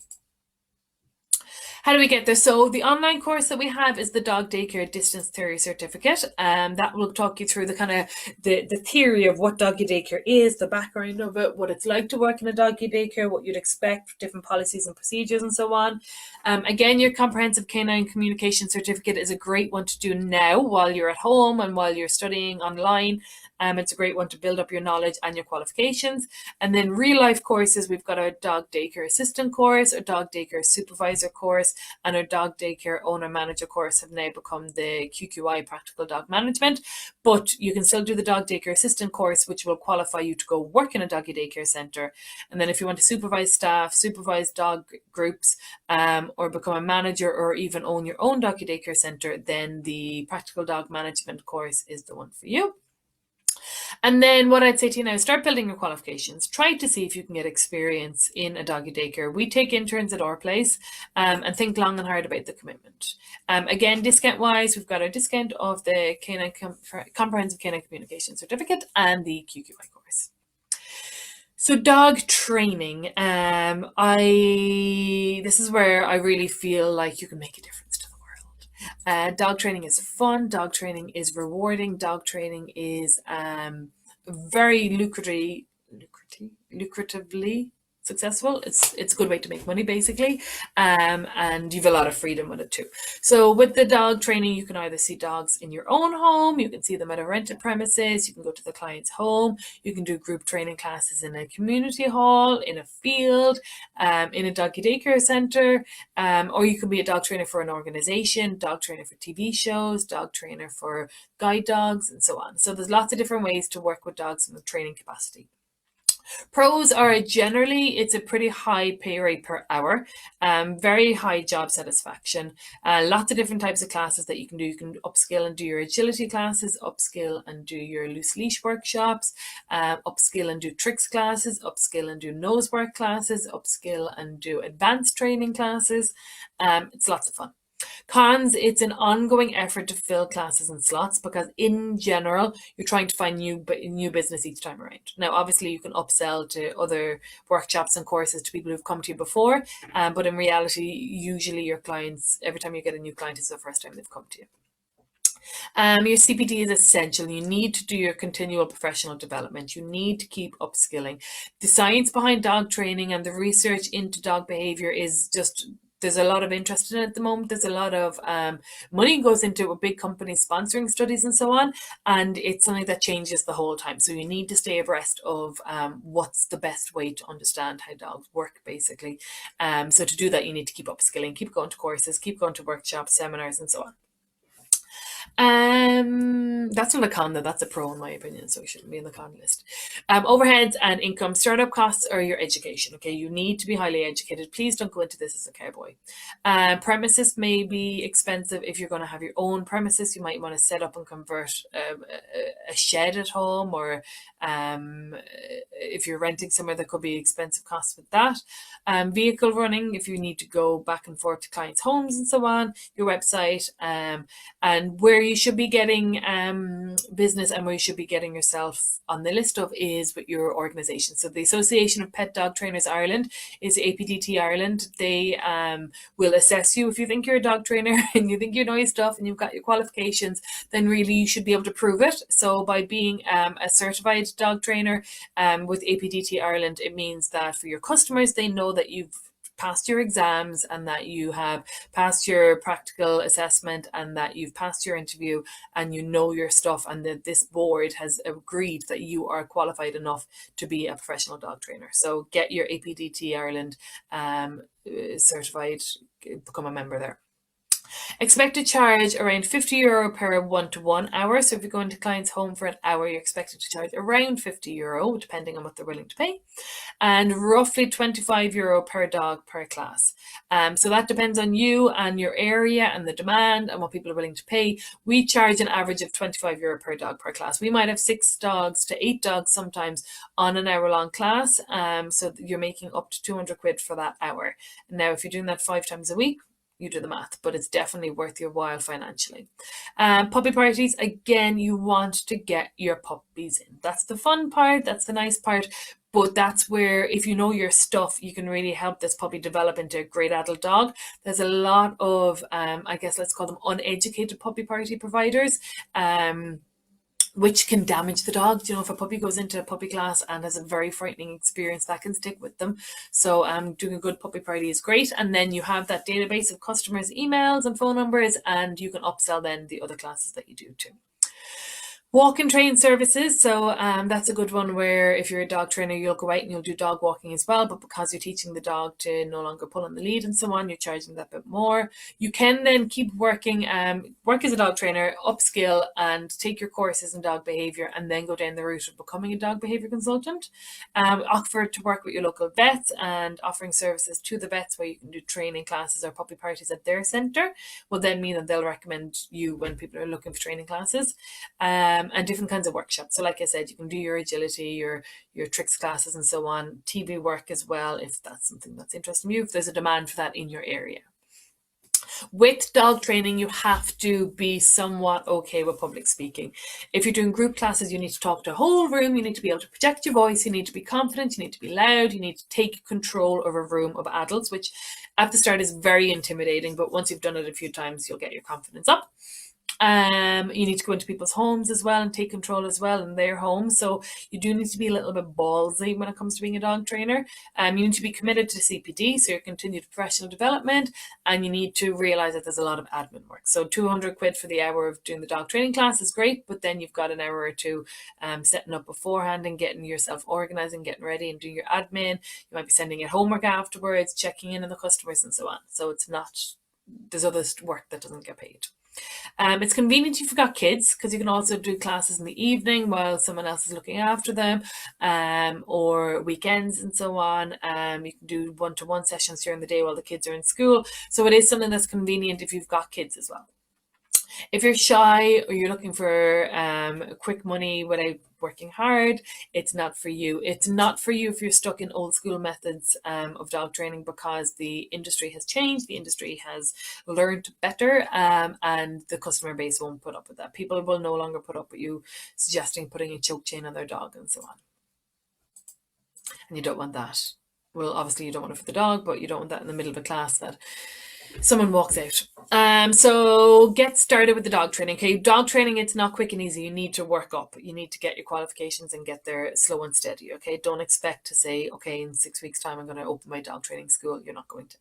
How do we get there? So the online course that we have is the Dog Daycare Distance Theory Certificate. That will talk you through the kind of the theory of what doggy daycare is, the background of it, what it's like to work in a doggy daycare, what you'd expect, different policies and procedures and so on. Again, your Comprehensive Canine Communication Certificate is a great one to do now while you're at home and while you're studying online. It's a great one to build up your knowledge and your qualifications. And then real life courses, we've got our Dog Daycare Assistant course, our Dog Daycare Supervisor course, and our Dog Daycare Owner Manager course have now become the QQI Practical Dog Management. But you can still do the Dog Daycare Assistant course, which will qualify you to go work in a doggy daycare centre. And then if you want to supervise staff, supervise dog groups, or become a manager, or even own your own doggy daycare centre, then the Practical Dog Management course is the one for you. And then what I'd say to you now is start building your qualifications. Try to see if you can get experience in a doggy daycare. We take interns at our place and think long and hard about the commitment. Again, discount wise, we've got our discount of the Canine Comprehensive Canine Communication Certificate and the QQI course. So dog training, this is where I really feel like you can make a difference to the world. Dog training is fun. Dog training is rewarding. Dog training is very lucratively successful. It's a good way to make money basically, and you've a lot of freedom with it too. So with the dog training, you can either see dogs in your own home, you can see them at a rented premises, you can go to the client's home, you can do group training classes in a community hall, in a field, in a doggy daycare center, or you can be a dog trainer for an organization, dog trainer for TV shows, dog trainer for guide dogs, and so on. So there's lots of different ways to work with dogs in the training capacity. Pros are generally, it's a pretty high pay rate per hour, very high job satisfaction, lots of different types of classes that you can do. You can upskill and do your agility classes, upskill and do your loose leash workshops, upskill and do tricks classes, upskill and do nose work classes, upskill and do advanced training classes. It's lots of fun. Cons, it's an ongoing effort to fill classes and slots because in general, you're trying to find new business each time around. Now, obviously you can upsell to other workshops and courses to people who've come to you before, but in reality, usually your clients, every time you get a new client, it's the first time they've come to you. Your CPD is essential. You need to do your continual professional development. You need to keep upskilling. The science behind dog training and the research into dog behavior is just, there's a lot of interest in it at the moment. There's a lot of money goes into big companies sponsoring studies and so on, and it's something that changes the whole time. So you need to stay abreast of what's the best way to understand how dogs work, basically. So to do that, you need to keep upskilling, keep going to courses, keep going to workshops, seminars, and so on. That's not a con though, that's a pro in my opinion, so it shouldn't be in the con list. Overheads and income. Startup costs are your education. Okay, you need to be highly educated. Please don't go into this as a cowboy. Premises may be expensive. If you're going to have your own premises, you might want to set up and convert a shed at home, or if you're renting somewhere, there could be expensive costs with that. Vehicle running, if you need to go back and forth to clients' homes and so on, your website, and where you should be getting business and where you should be getting yourself on the list of is with your organization. So the Association of Pet Dog Trainers Ireland is APDT Ireland. They will assess you. If you think you're a dog trainer and you think you know your stuff and you've got your qualifications, then really you should be able to prove it. So by being a certified dog trainer with APDT Ireland, it means that for your customers, they know that you've passed your exams and that you have passed your practical assessment and that you've passed your interview and you know your stuff, and that this board has agreed that you are qualified enough to be a professional dog trainer. So get your APDT Ireland certified, become a member there. Expect to charge around €50 per one-to-one hour. So if you're going to client's home for an hour, you're expected to charge around €50, depending on what they're willing to pay, and roughly €25 per dog per class. So that depends on you and your area and the demand and what people are willing to pay. We charge an average of €25 per dog per class. We might have 6 dogs to 8 dogs sometimes on an hour-long class. So you're making up to £200 for that hour. Now, if you're doing that 5 times a week, you do the math, but it's definitely worth your while financially. Puppy parties, again, you want to get your puppies in. That's the fun part, that's the nice part, but that's where, if you know your stuff, you can really help this puppy develop into a great adult dog. There's a lot of, I guess let's call them uneducated puppy party providers, which can damage the dog. You know, if a puppy goes into a puppy class and has a very frightening experience, that can stick with them. So doing a good puppy party is great. And then you have that database of customers' emails and phone numbers, and you can upsell then the other classes that you do too. Walk and train services. So that's a good one, where if you're a dog trainer, you'll go out and you'll do dog walking as well. But because you're teaching the dog to no longer pull on the lead and so on, you're charging that bit more. You can then keep working, work as a dog trainer, upskill and take your courses in dog behavior, and then go down the route of becoming a dog behavior consultant. Offer to work with your local vets, and offering services to the vets where you can do training classes or puppy parties at their centre will then mean that they'll recommend you when people are looking for training classes. and different kinds of workshops. So like I said, you can do your agility, your tricks classes and so on, TV work as well, if that's something that's interesting you, if there's a demand for that in your area. With dog training, you have to be somewhat okay with public speaking. If you're doing group classes, you need to talk to a whole room, you need to be able to project your voice, you need to be confident, you need to be loud, you need to take control of a room of adults, which at the start is very intimidating, but once you've done it a few times, you'll get your confidence up. You need to go into people's homes as well and take control as well in their homes. So you do need to be a little bit ballsy when it comes to being a dog trainer. You need to be committed to CPD, so your continued professional development, and you need to realize that there's a lot of admin work. So 200 quid for the hour of doing the dog training class is great, but then you've got an hour or two setting up beforehand and getting yourself organized and getting ready and doing your admin. You might be sending it homework afterwards, checking in on the customers and so on. So it's not, there's other work that doesn't get paid. It's convenient if you've got kids, because you can also do classes in the evening while someone else is looking after them, or weekends and so on. You can do one-to-one sessions during the day while the kids are in school. So it is something that's convenient if you've got kids as well. If you're shy or you're looking for quick money without working hard, it's not for you. It's not for you if you're stuck in old school methods of dog training, because the industry has changed, the industry has learned better, and the customer base won't put up with that. People will no longer put up with you suggesting putting a choke chain on their dog and so on. And you don't want that. Well, obviously you don't want it for the dog, but you don't want that in the middle of a class that someone walks out. So get started with the dog training. Okay, dog training, it's not quick and easy. You need to work up. You need to get your qualifications and get there slow and steady. Okay, don't expect to say, okay, in 6 weeks' time I'm going to open my dog training school. You're not going to.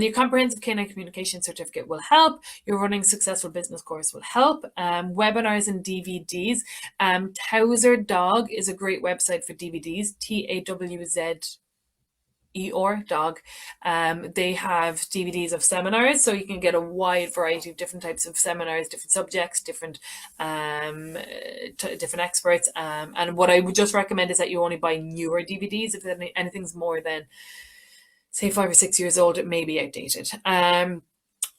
Your comprehensive canine communication certificate will help. Your running successful business course will help. Webinars and DVDs. Towser Dog is a great website for DVDs. TAWZ dog. They have DVDs of seminars, so you can get a wide variety of different types of seminars, different subjects, different different experts. And what I would just recommend is that you only buy newer DVDs. If anything's more than, say, 5 or 6 years old, it may be outdated.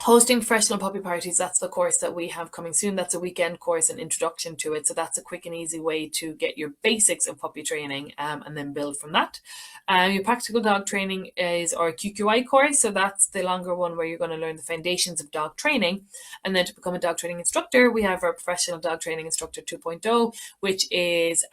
Hosting professional puppy parties, that's the course that we have coming soon. That's a weekend course, an introduction to it. So that's a quick and easy way to get your basics of puppy training and then build from that. Your practical dog training is our QQI course. So that's the longer one where you're going to learn the foundations of dog training. And then to become a dog training instructor, we have our professional dog training instructor 2.0, which is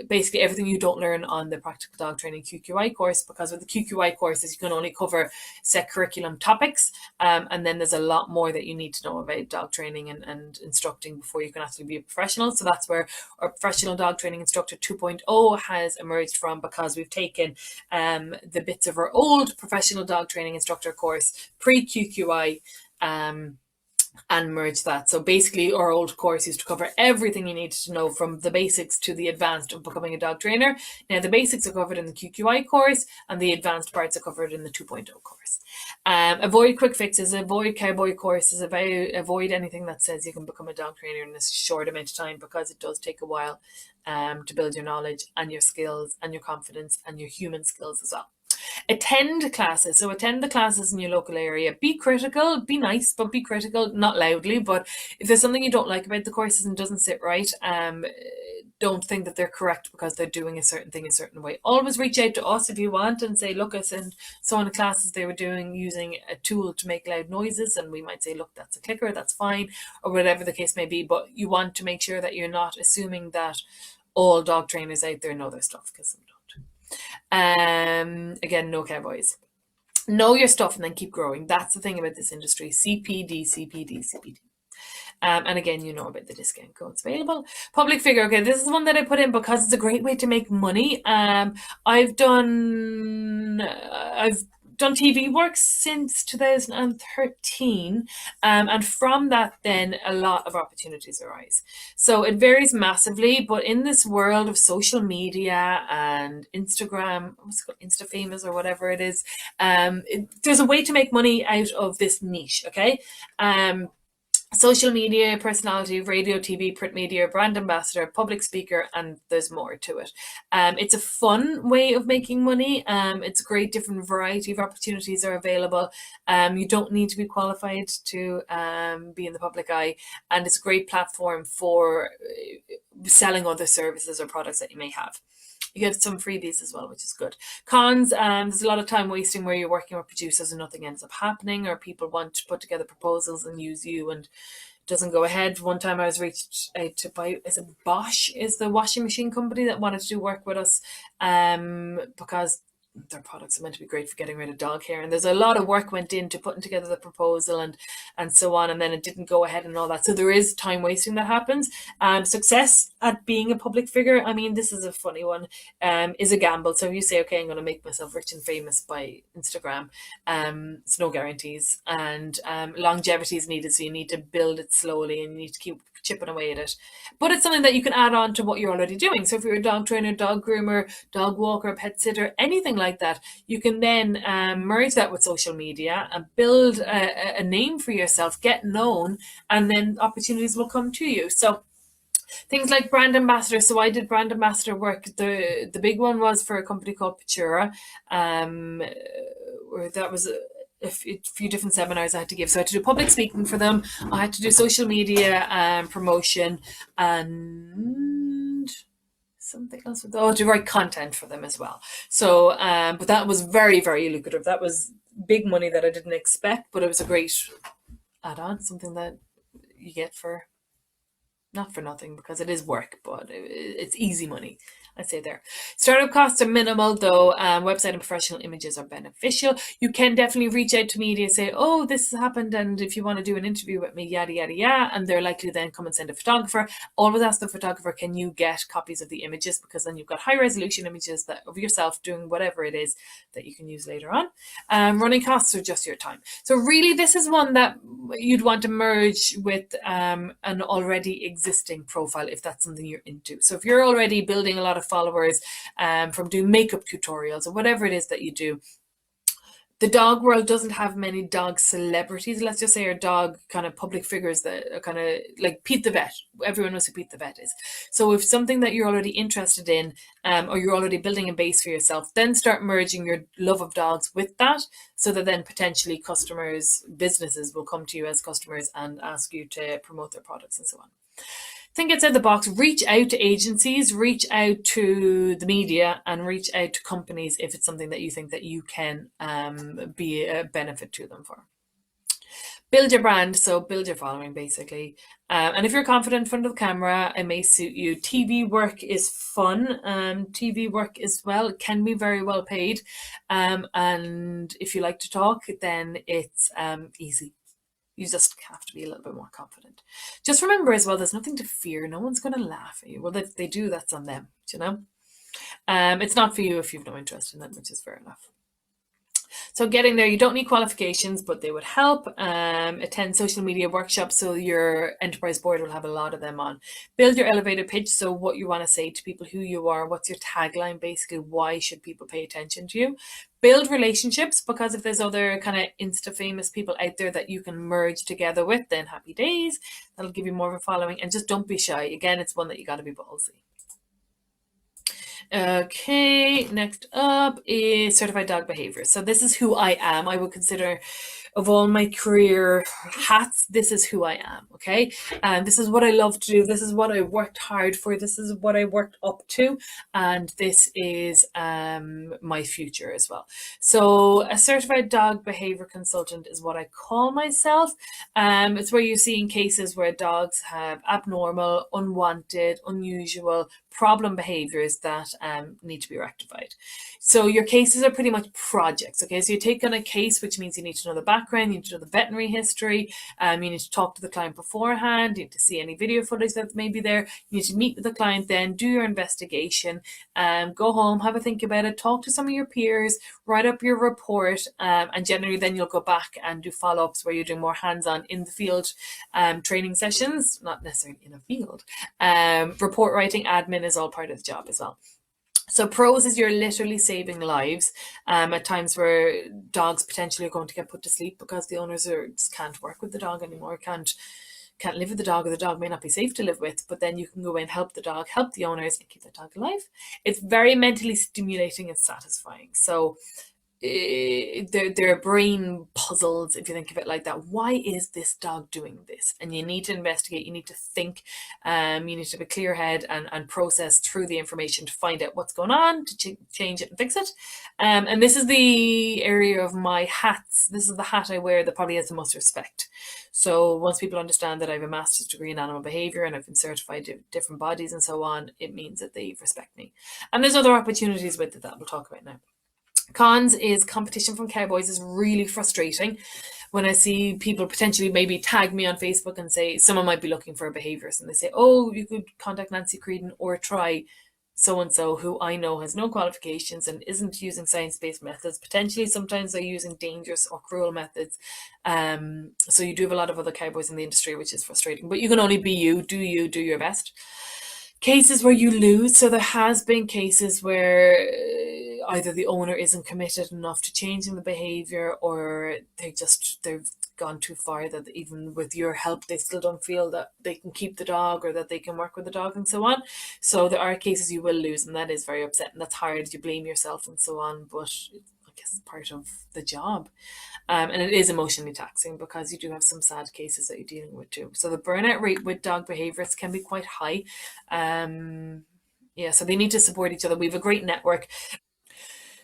basically everything you don't learn on the practical dog training QQI course, because with the QQI courses, you can only cover set curriculum topics. And then there's a lot more that you need to know about dog training and instructing before you can actually be a professional. So that's where our professional dog training instructor 2.0 has emerged from, because we've taken the bits of our old professional dog training instructor course pre-QQI and merge that. So basically our old course used to cover everything you needed to know from the basics to the advanced of becoming a dog trainer. Now the basics are covered in the QQI course and the advanced parts are covered in the 2.0 course. Avoid quick fixes, avoid cowboy courses, avoid anything that says you can become a dog trainer in a short amount of time, because it does take a while to build your knowledge and your skills and your confidence and your human skills as well. Attend classes. So attend the classes in your local area. Be critical, be nice, but be critical, not loudly. But if there's something you don't like about the courses and doesn't sit right, don't think that they're correct because they're doing a certain thing a certain way. Always reach out to us if you want and say, look, I sent so on classes they were doing using a tool to make loud noises, and we might say, look, that's a clicker, that's fine, or whatever the case may be. But you want to make sure that you're not assuming that all dog trainers out there know their stuff, because some don't. Again, no cowboys. Know your stuff and then keep growing. That's the thing about this industry. CPD, CPD, CPD. And again, you know about the discount codes available. Public figure. Okay, this is one that I put in because it's a great way to make money. I've done TV work since 2013, and from that then a lot of opportunities arise. So it varies massively, but in this world of social media and Instagram, what's it called, Insta famous or whatever it is, there's a way to make money out of this niche. Okay. social media personality, radio, TV, print media, brand ambassador, public speaker, and there's more to it. It's a fun way of making money. It's a great different variety of opportunities are available. You don't need to be qualified to be in the public eye, and it's a great platform for selling other services or products that you may have. You get some freebies as well, which is good. Cons, there's a lot of time wasting where you're working with producers and nothing ends up happening, or people want to put together proposals and use you and it doesn't go ahead. One time I was reached out to by, is it Bosch is the washing machine company that wanted to do work with us because their products are meant to be great for getting rid of dog hair, and there's a lot of work went into putting together the proposal and so on, and then it didn't go ahead and all that. So there is time wasting that happens. Success at being a public figure, I mean, this is a funny one, is a gamble. So if you say, okay, I'm going to make myself rich and famous by Instagram, it's no guarantees, and longevity is needed, so you need to build it slowly and you need to keep chipping away at it. But it's something that you can add on to what you're already doing. So if you're a dog trainer, dog groomer, dog walker, pet sitter, anything like that, you can then merge that with social media and build a name for yourself, get known, and then opportunities will come to you. So things like brand ambassador. So I did brand ambassador work. The big one was for a company called Patura, where that was a few different seminars I had to give. So I had to do public speaking for them. I had to do social media promotion and something else. To write content for them as well. So, but that was very, very lucrative. That was big money that I didn't expect, but it was a great add-on, something that you get for not for nothing because it is work, but it's easy money, I'd say there. Startup costs are minimal though. Website and professional images are beneficial. You can definitely reach out to media, say, oh, this has happened, and if you want to do an interview with me, yada, yada, yada, and they're likely then come and send a photographer. Always ask the photographer, can you get copies of the images? Because then you've got high resolution images that of yourself doing whatever it is that you can use later on. Running costs are just your time. So really this is one that you'd want to merge with an already existing profile if that's something you're into. So if you're already building a lot of followers from doing makeup tutorials or whatever it is that you do, the dog world doesn't have many dog celebrities, let's just say, or dog kind of public figures that are kind of like Pete the Vet. Everyone knows who Pete the Vet is. So if something that you're already interested in or you're already building a base for yourself, then start merging your love of dogs with that so that then potentially customers, businesses will come to you as customers and ask you to promote their products and so on. Think outside the box, reach out to agencies, reach out to the media, and reach out to companies if it's something that you think that you can be a benefit to them for. Build your brand, so build your following basically. And if you're confident in front of the camera, it may suit you. TV work is fun. TV work as well can be very well paid. And if you like to talk, then it's easy. You just have to be a little bit more confident. Just remember as well, there's nothing to fear. No one's going to laugh at you. Well, if they do, that's on them, you know? It's not for you if you've no interest in it, which is fair enough. So getting there, you don't need qualifications, but they would help. Attend social media workshops, so your enterprise board will have a lot of them on. Build your elevator pitch, so what you want to say to people, who you are, what's your tagline, basically, why should people pay attention to you. Build relationships, because if there's other kind of insta-famous people out there that you can merge together with, then happy days. That'll give you more of a following. And just don't be shy. Again, it's one that you got to be ballsy. Okay, next up is certified dog behavior. So this is who I am. I would consider, of all my career hats, this is who I am. Okay, and this is what I love to do. This is what I worked hard for. This is what I worked up to, and this is my future as well. So a certified dog behavior consultant is what I call myself. It's where you're seeing cases where dogs have abnormal, unwanted, unusual, problem behaviors that need to be rectified. So your cases are pretty much projects. Okay, so you take on a case, which means you need to know the background, you need to know the veterinary history, you need to talk to the client beforehand, you need to see any video footage that may be there, you need to meet with the client, then do your investigation, go home, have a think about it, talk to some of your peers, write up your report, and generally then you'll go back and do follow-ups where you're doing more hands-on in the field training sessions, not necessarily in a field. Report writing, admin is all part of the job as well. So pros is you're literally saving lives at times where dogs potentially are going to get put to sleep because the owners just can't work with the dog anymore, can't can't live with the dog, or the dog may not be safe to live with, but then you can go in, help the dog, help the owners, and keep the dog alive. It's very mentally stimulating and satisfying. So they're brain puzzles, if you think of it like that. Why is this dog doing this? And you need to investigate, you need to think, you need to have a clear head and process through the information to find out what's going on, to change it and fix it. And this is the area of my hats. This is the hat I wear that probably has the most respect. So once people understand that I have a master's degree in animal behavior and I've been certified to different bodies and so on, it means that they respect me. And there's other opportunities with it that we'll talk about now. Cons is competition from cowboys is really frustrating. When I see people potentially maybe tag me on Facebook and say someone might be looking for a behaviourist, and they say, oh, you could contact Nancy Creedon or try so-and-so who I know has no qualifications and isn't using science-based methods. Potentially sometimes they're using dangerous or cruel methods. So you do have a lot of other cowboys in the industry, which is frustrating. But you can only be you, do your best. Cases where you lose. So there has been cases where either the owner isn't committed enough to changing the behavior, or they've gone too far that even with your help they still don't feel that they can keep the dog or that they can work with the dog and so on. So there are cases you will lose, and that is very upsetting. That's hard. You blame yourself and so on, but I guess it's part of the job. And it is emotionally taxing because you do have some sad cases that you're dealing with too. So the burnout rate with dog behaviorists can be quite high. So they need to support each other. We have a great network.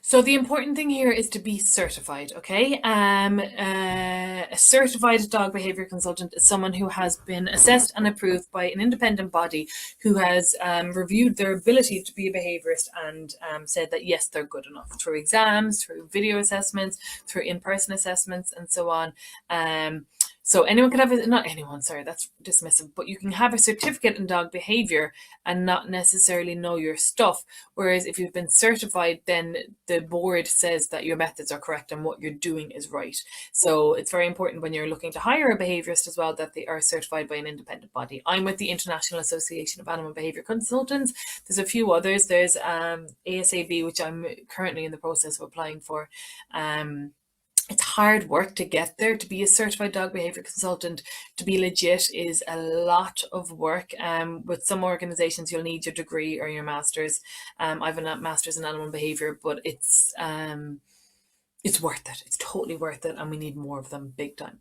So the important thing here is to be certified, okay? A certified dog behavior consultant is someone who has been assessed and approved by an independent body who has reviewed their ability to be a behaviorist and said that yes, they're good enough through exams, through video assessments, through in-person assessments, and so on. So anyone can have not anyone, sorry, that's dismissive, but you can have a certificate in dog behavior and not necessarily know your stuff. Whereas if you've been certified, then the board says that your methods are correct and what you're doing is right. So it's very important when you're looking to hire a behaviorist as well that they are certified by an independent body. I'm with the International Association of Animal Behavior Consultants. There's a few others. There's ASAB, which I'm currently in the process of applying for. It's hard work to get there. To be a certified dog behavior consultant, to be legit, is a lot of work. With some organizations, you'll need your degree or your master's. I have a master's in animal behavior, but it's worth it. It's totally worth it, and we need more of them, big time.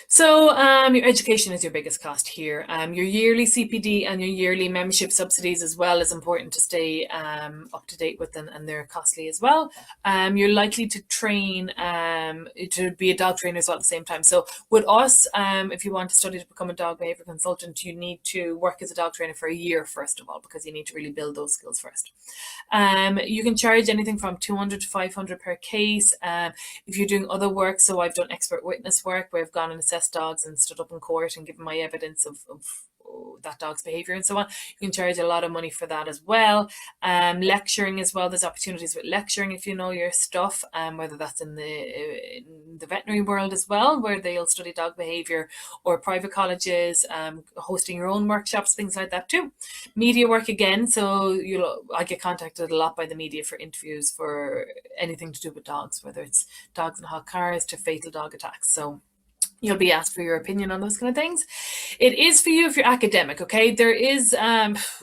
So your education is your biggest cost here. Your yearly CPD and your yearly membership subsidies as well is important to stay up to date with, and they're costly as well. You're likely to train to be a dog trainer as well at the same time. So with us, if you want to study to become a dog behavior consultant, you need to work as a dog trainer for a year first of all, because you need to really build those skills first. You can charge anything from 200 to 500 per case. If you're doing other work, so I've done expert witness work where I've gone and assessed dogs and stood up in court and given my evidence of that dog's behavior and so on. You can charge a lot of money for that as well. Lecturing as well. There's opportunities with lecturing if you know your stuff, whether that's in the veterinary world as well, where they'll study dog behavior, or private colleges, hosting your own workshops, things like that too. Media work again. So I get contacted a lot by the media for interviews for anything to do with dogs, whether it's dogs in hot cars to fatal dog attacks. So you'll be asked for your opinion on those kind of things. It is for you if you're academic, okay? There is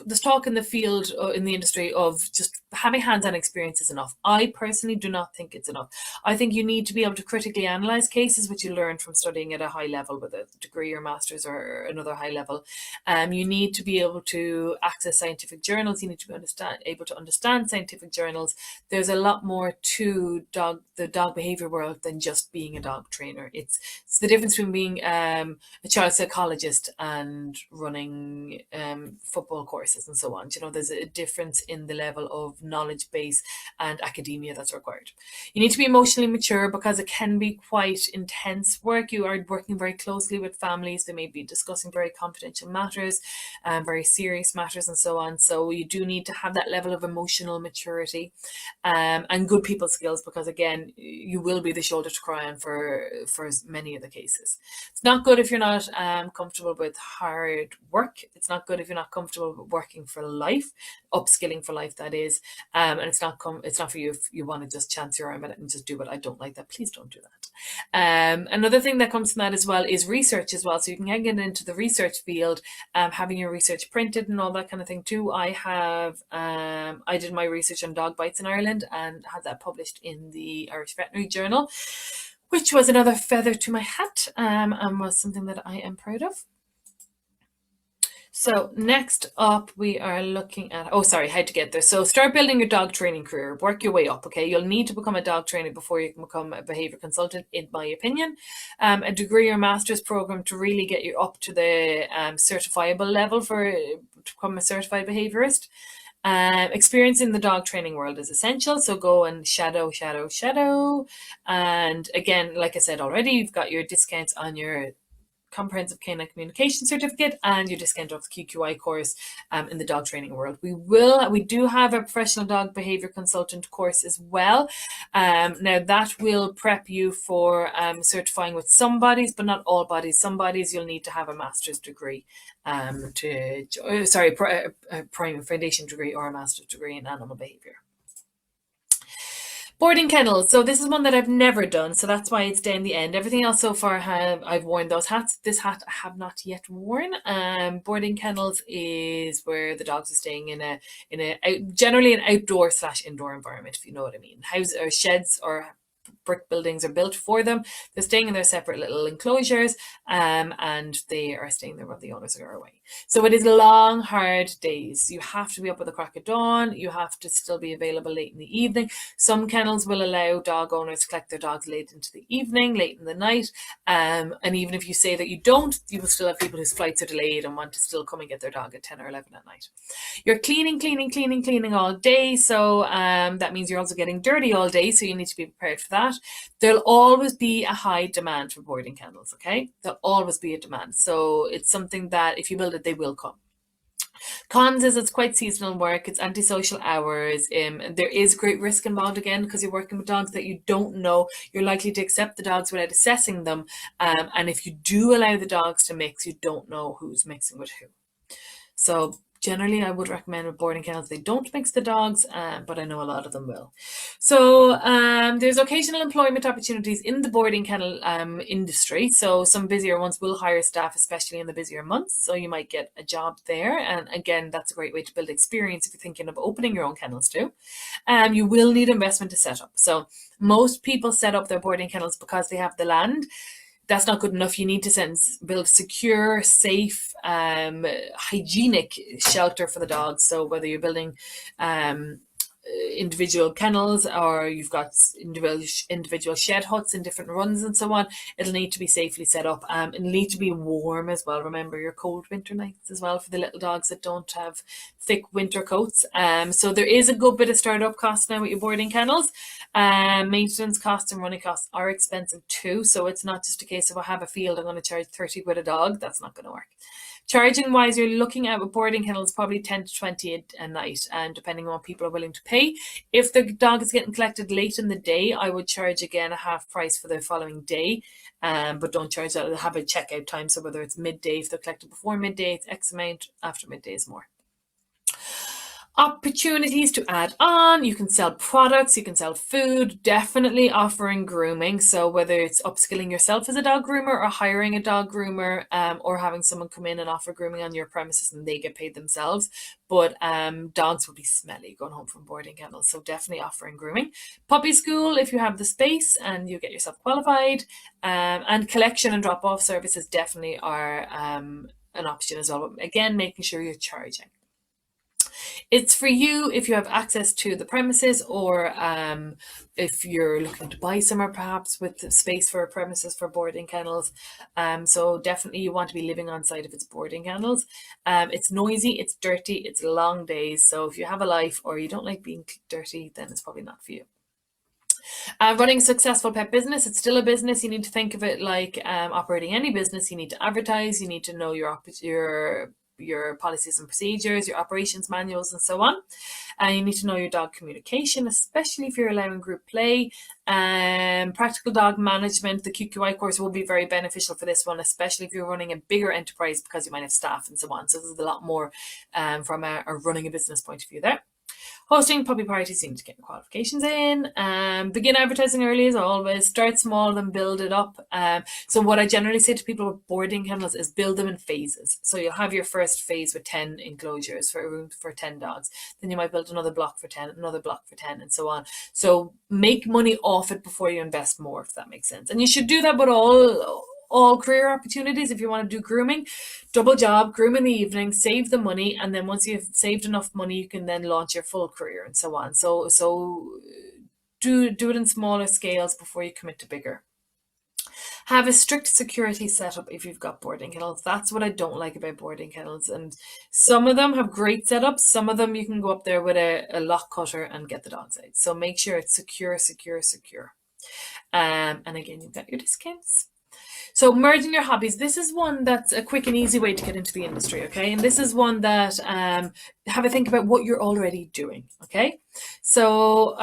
this talk in the field, in the industry, of just having hands-on experience is enough. I personally do not think it's enough. I think you need to be able to critically analyze cases, which you learn from studying at a high level with a degree or master's or another high level. You need to be able to access scientific journals. You need to be able to understand scientific journals. There's a lot more to the dog behavior world than just being a dog trainer. It's the difference between being a child psychologist and running football courses and so on. You know, there's a difference in the level of knowledge base and academia that's required. You need to be emotionally mature because it can be quite intense work. You are working very closely with families. They may be discussing very confidential matters, very serious matters and so on. So you do need to have that level of emotional maturity and good people skills, because again, you will be the shoulder to cry on for many of the cases. It's not good if you're not comfortable with hard work. It's not good if you're not comfortable with working for life, upskilling for life, that is. And it's not for you if you want to just chance your arm at it and just do it. I don't like that. Please don't do that. Another thing that comes from that as well is research as well. So you can get into the research field, having your research printed and all that kind of thing too. I did my research on dog bites in Ireland and had that published in the Irish Veterinary Journal, which was another feather to my hat, and was something that I am proud of. So next up, we are looking at, how to get there. So start building your dog training career, work your way up, okay? You'll need to become a dog trainer before you can become a behavior consultant, in my opinion. A degree or master's program to really get you up to the certifiable level to become a certified behaviorist. Experience in the dog training world is essential. So go and shadow. And again, like I said already, you've got your discounts on your comprehensive canine communication certificate and your discount off the QQI course in the dog training world. We do have a professional dog behavior consultant course as well. Now that will prep you for certifying with some bodies, but not all bodies. Some bodies you'll need to have a master's degree a primary foundation degree or a master's degree in animal behavior. Boarding kennels. So this is one that I've never done, so that's why it's down the end. Everything else so far I've worn those hats. This hat I have not yet worn. Boarding kennels is where the dogs are staying generally an outdoor/indoor environment, if you know what I mean. Houses or sheds or brick buildings are built for them. They're staying in their separate little enclosures, and they are staying there while the owners are away. So it is long, hard days. You have to be up at the crack of dawn. You have to still be available late in the evening. Some kennels will allow dog owners to collect their dogs late into the evening, late in the night. And even if you say that you don't, you will still have people whose flights are delayed and want to still come and get their dog at 10 or 11 at night. You're cleaning all day. So that means you're also getting dirty all day. So you need to be prepared for that. There'll always be a high demand for boarding kennels, okay? There'll always be a demand. So it's something that if you build it, they will come. Cons is it's quite seasonal work. It's antisocial hours. There is great risk involved again because you're working with dogs that you don't know. You're likely to accept the dogs without assessing them. And if you do allow the dogs to mix, you don't know who's mixing with who. So generally, I would recommend with boarding kennels, they don't mix the dogs, but I know a lot of them will. So there's occasional employment opportunities in the boarding kennel industry. So some busier ones will hire staff, especially in the busier months. So you might get a job there. And again, that's a great way to build experience if you're thinking of opening your own kennels too. You will need investment to set up. So most people set up their boarding kennels because they have the land. That's not good enough. You need to build secure, safe, hygienic shelter for the dogs. So whether you're building individual kennels or you've got individual shed huts in different runs and so on, it'll need to be safely set up. It'll need to be warm as well. Remember your cold winter nights as well for the little dogs that don't have thick winter coats. So there is a good bit of startup costs now with your boarding kennels. Maintenance costs and running costs are expensive too. So it's not just a case of I have a field, I'm going to charge 30 quid a dog. That's not going to work. Charging wise, you're looking at with boarding kennels probably 10 to 20 a night, and depending on what people are willing to pay. If the dog is getting collected late in the day, I would charge again a half price for the following day. But don't charge that. Have a checkout time. So whether it's midday, if they're collected before midday, it's X amount. After midday is more. Opportunities to add on. You can sell products, you can sell food, definitely offering grooming. So whether it's upskilling yourself as a dog groomer or hiring a dog groomer, or having someone come in and offer grooming on your premises and they get paid themselves. But dogs will be smelly going home from boarding kennels. So definitely offering grooming. Puppy school, if you have the space and you get yourself qualified. And collection and drop off services definitely are an option as well. But again, making sure you're charging. It's for you if you have access to the premises, or if you're looking to buy somewhere perhaps with space for premises for boarding kennels. So definitely you want to be living on site if it's boarding kennels. It's noisy, it's dirty, it's long days. So if you have a life or you don't like being dirty, then it's probably not for you. Running a successful pet business, it's still a business. You need to think of it like operating any business. You need to advertise, you need to know your policies and procedures, your operations manuals and so on. And you need to know your dog communication, especially if you're allowing group play. Practical dog management, the QQI course will be very beneficial for this one, especially if you're running a bigger enterprise because you might have staff and so on. So there's a lot more from a running a business point of view there. Hosting puppy parties, you need to get your qualifications in. Begin advertising early as always. Start small and build it up. So what I generally say to people with boarding kennels is build them in phases. So you'll have your first phase with 10 enclosures for a room for 10 dogs. Then you might build another block for 10, another block for 10, and so on. So make money off it before you invest more, if that makes sense. And you should do that with all career opportunities. If you want to do grooming, double job, groom in the evening, save the money, and then once you've saved enough money, you can then launch your full career and so on. So do it in smaller scales before you commit to bigger. Have a strict security setup if you've got boarding kennels. That's what I don't like about boarding kennels. And some of them have great setups. Some of them you can go up there with a lock cutter and get the dogs out. So make sure it's secure, secure, secure. And again, you've got your discounts. So merging your hobbies, this is one that's a quick and easy way to get into the industry, okay? And this is one that have a think about what you're already doing, okay? So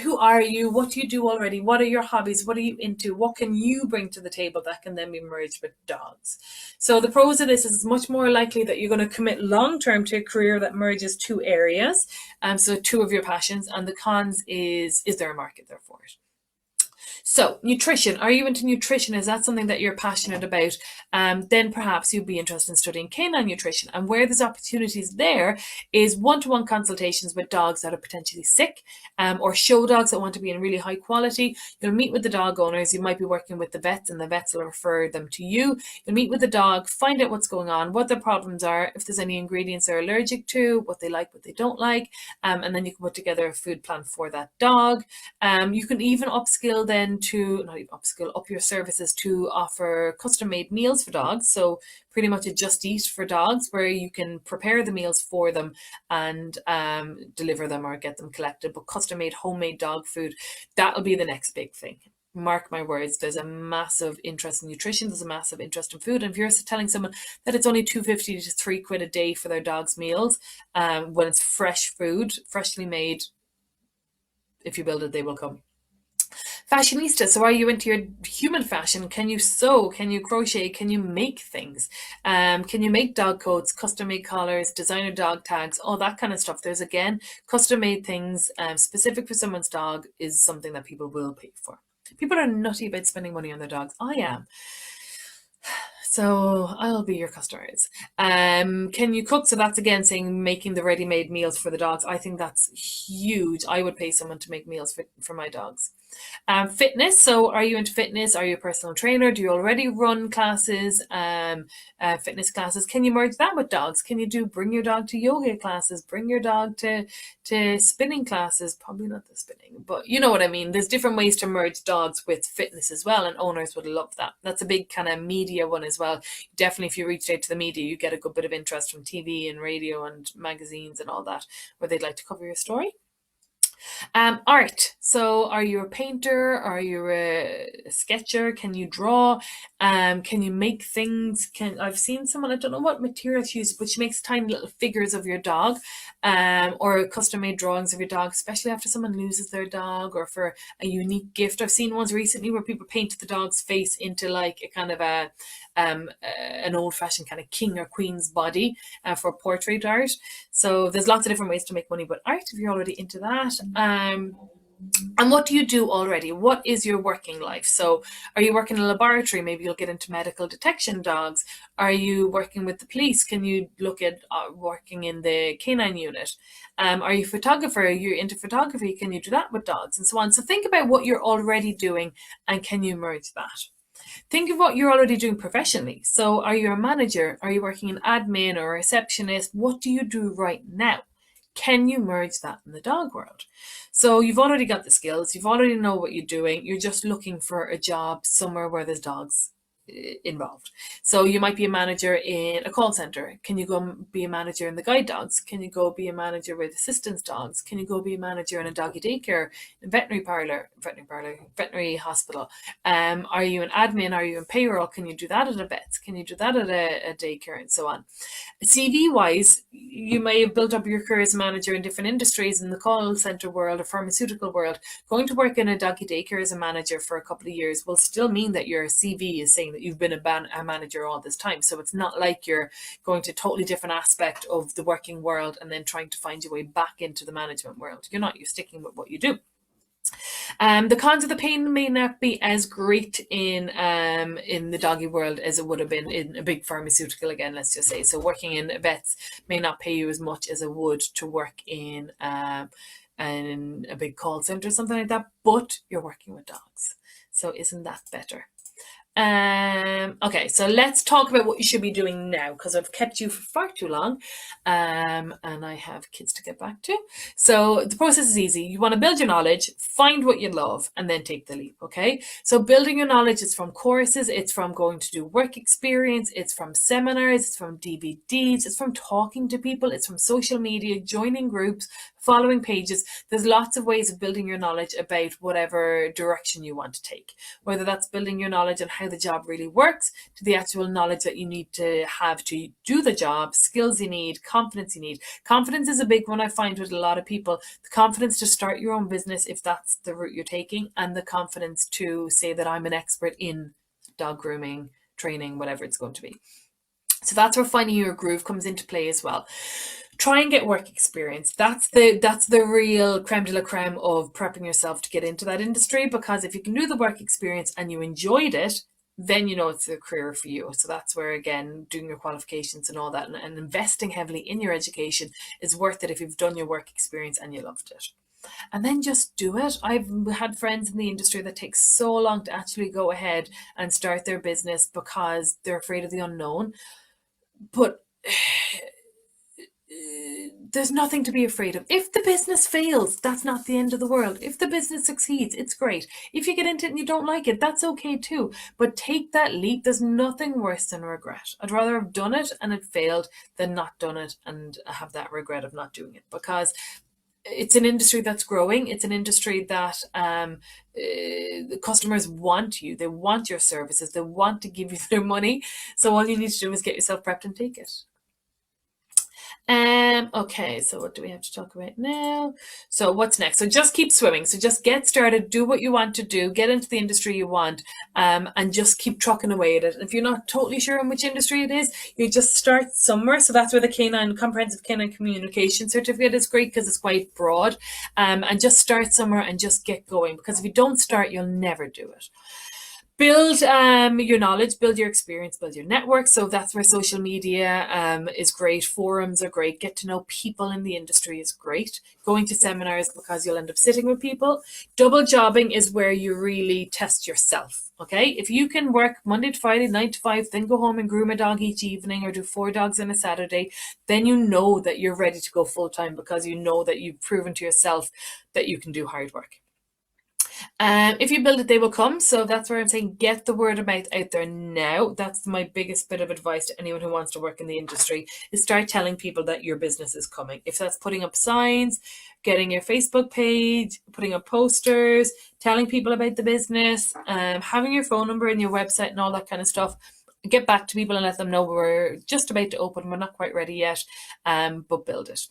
who are you? What do you do already? What are your hobbies? What are you into? What can you bring to the table that can then be merged with dogs? So the pros of this is it's much more likely that you're going to commit long-term to a career that merges two areas, so two of your passions, and the cons is there a market there for it? So nutrition, are you into nutrition? Is that something that you're passionate about? Then perhaps you'd be interested in studying canine nutrition. And where there's opportunities there is one-to-one consultations with dogs that are potentially sick, or show dogs that want to be in really high quality. You'll meet with the dog owners. You might be working with the vets and the vets will refer them to you. You'll meet with the dog, find out what's going on, what their problems are, if there's any ingredients they're allergic to, what they like, what they don't like. And then you can put together a food plan for that dog. You can even upskill then not even upskill, up your services to offer custom made meals for dogs. So pretty much a Just Eat for dogs where you can prepare the meals for them and deliver them or get them collected, but custom made homemade dog food, that'll be the next big thing. Mark my words, there's a massive interest in nutrition, there's a massive interest in food. And if you're telling someone that it's only $2.50 to £3 a day for their dog's meals, when it's fresh food, freshly made, if you build it, they will come. Fashionista, so are you into your human fashion? Can you sew? Can you crochet? Can you make things? Can you make dog coats, custom made collars, designer dog tags, all that kind of stuff? There's again, custom made things specific for someone's dog is something that people will pay for. People are nutty about spending money on their dogs. I am. So I'll be your customers. Can you cook? So that's again saying making the ready-made meals for the dogs. I think that's huge. I would pay someone to make meals for my dogs. Fitness. So are you into fitness? Are you a personal trainer? Do you already run classes, fitness classes? Can you merge that with dogs? Can you bring your dog to yoga classes? Bring your dog to spinning classes? Probably not the spinning, but you know what I mean. There's different ways to merge dogs with fitness as well, and owners would love that. That's a big kind of media one as well. Definitely, if you reach out to the media, you get a good bit of interest from TV and radio and magazines and all that, where they'd like to cover your story. Art. So are you a painter? Are you a sketcher? Can you draw? Can you make things? I've seen someone, I don't know what material she uses, but she makes tiny little figures of your dog, or custom made drawings of your dog, especially after someone loses their dog or for a unique gift. I've seen ones recently where people paint the dog's face into like a kind of an old-fashioned kind of king or queen's body for portrait art. So there's lots of different ways to make money with art if you're already into that. And what do you do already? What is your working life? So are you working in a laboratory? Maybe you'll get into medical detection dogs. Are you working with the police? Can you look at working in the canine unit? Are you a photographer? Are you into photography? Can you do that with dogs and so on? So think about what you're already doing and can you merge that? Think of what you're already doing professionally. So are you a manager? Are you working in admin or a receptionist? What do you do right now? Can you merge that in the dog world? So you've already got the skills. You've already know what you're doing. You're just looking for a job somewhere where there's dogs involved. So you might be a manager in a call center. Can you go be a manager in the guide dogs? Can you go be a manager with assistance dogs? Can you go be a manager in a doggy daycare, a veterinary hospital? Are you an admin? Are you in payroll? Can you do that at a vet? Can you do that at a daycare and so on? CV wise, you may have built up your career as a manager in different industries in the call center world or pharmaceutical world. Going to work in a doggy daycare as a manager for a couple of years will still mean that your CV is saying that you've been a manager all this time. So it's not like you're going to a totally different aspect of the working world and then trying to find your way back into the management world. You're not. You're sticking with what you do. The cons of the pain may not be as great in the doggy world as it would have been in a big pharmaceutical, again, let's just say. So working in vets may not pay you as much as it would to work in a big call center or something like that, but you're working with dogs. So isn't that better? Okay, so let's talk about what you should be doing now, because I've kept you for far too long, and I have kids to get back to. So the process is easy. You want to build your knowledge, find what you love, and then take the leap, okay? So building your knowledge is from courses, it's from going to do work experience, it's from seminars, it's from DVDs, it's from talking to people, it's from social media, joining groups, following pages. There's lots of ways of building your knowledge about whatever direction you want to take, whether that's building your knowledge on how the job really works, to the actual knowledge that you need to have to do the job, skills you need, confidence you need. Confidence is a big one I find with a lot of people. The confidence to start your own business if that's the route you're taking, and the confidence to say that I'm an expert in dog grooming, training, whatever it's going to be. So that's where finding your groove comes into play as well. Try and get work experience. That's the real creme de la creme of prepping yourself to get into that industry, because if you can do the work experience and you enjoyed it, then you know it's a career for you. So that's where, again, doing your qualifications and all that and investing heavily in your education is worth it if you've done your work experience and you loved it. And then just do it. I've had friends in the industry that take so long to actually go ahead and start their business because they're afraid of the unknown. But there's nothing to be afraid of. If the business fails, that's not the end of the world. If the business succeeds, it's great. If you get into it and you don't like it, that's okay too. But take that leap. There's nothing worse than regret. I'd rather have done it and it failed than not done it and have that regret of not doing it, because it's an industry that's growing. It's an industry that the customers want you. They want your services. They want to give you their money. So all you need to do is get yourself prepped and take it. Okay, so what do we have to talk about now? So what's next? So just keep swimming. So just get started, do what you want to do, get into the industry you want, and just keep trucking away at it. If you're not totally sure in which industry it is, you just start somewhere. So that's where the Comprehensive Canine Communication Certificate is great, because it's quite broad. And just start somewhere and just get going, because if you don't start, you'll never do it. Build your knowledge, build your experience, build your network. So that's where social media is great. Forums are great. Get to know people in the industry is great. Going to seminars, because you'll end up sitting with people. Double jobbing is where you really test yourself. Okay, if you can work Monday to Friday, 9 to 5, then go home and groom a dog each evening, or do 4 dogs on a Saturday, then you know that you're ready to go full time, because you know that you've proven to yourself that you can do hard work. If you build it, they will come. So that's where I'm saying get the word of mouth out there now. That's my biggest bit of advice to anyone who wants to work in the industry, is start telling people that your business is coming. If that's putting up signs, getting your Facebook page, putting up posters, telling people about the business, having your phone number and your website and all that kind of stuff. Get back to people and let them know we're just about to open. We're not quite ready yet, but build it.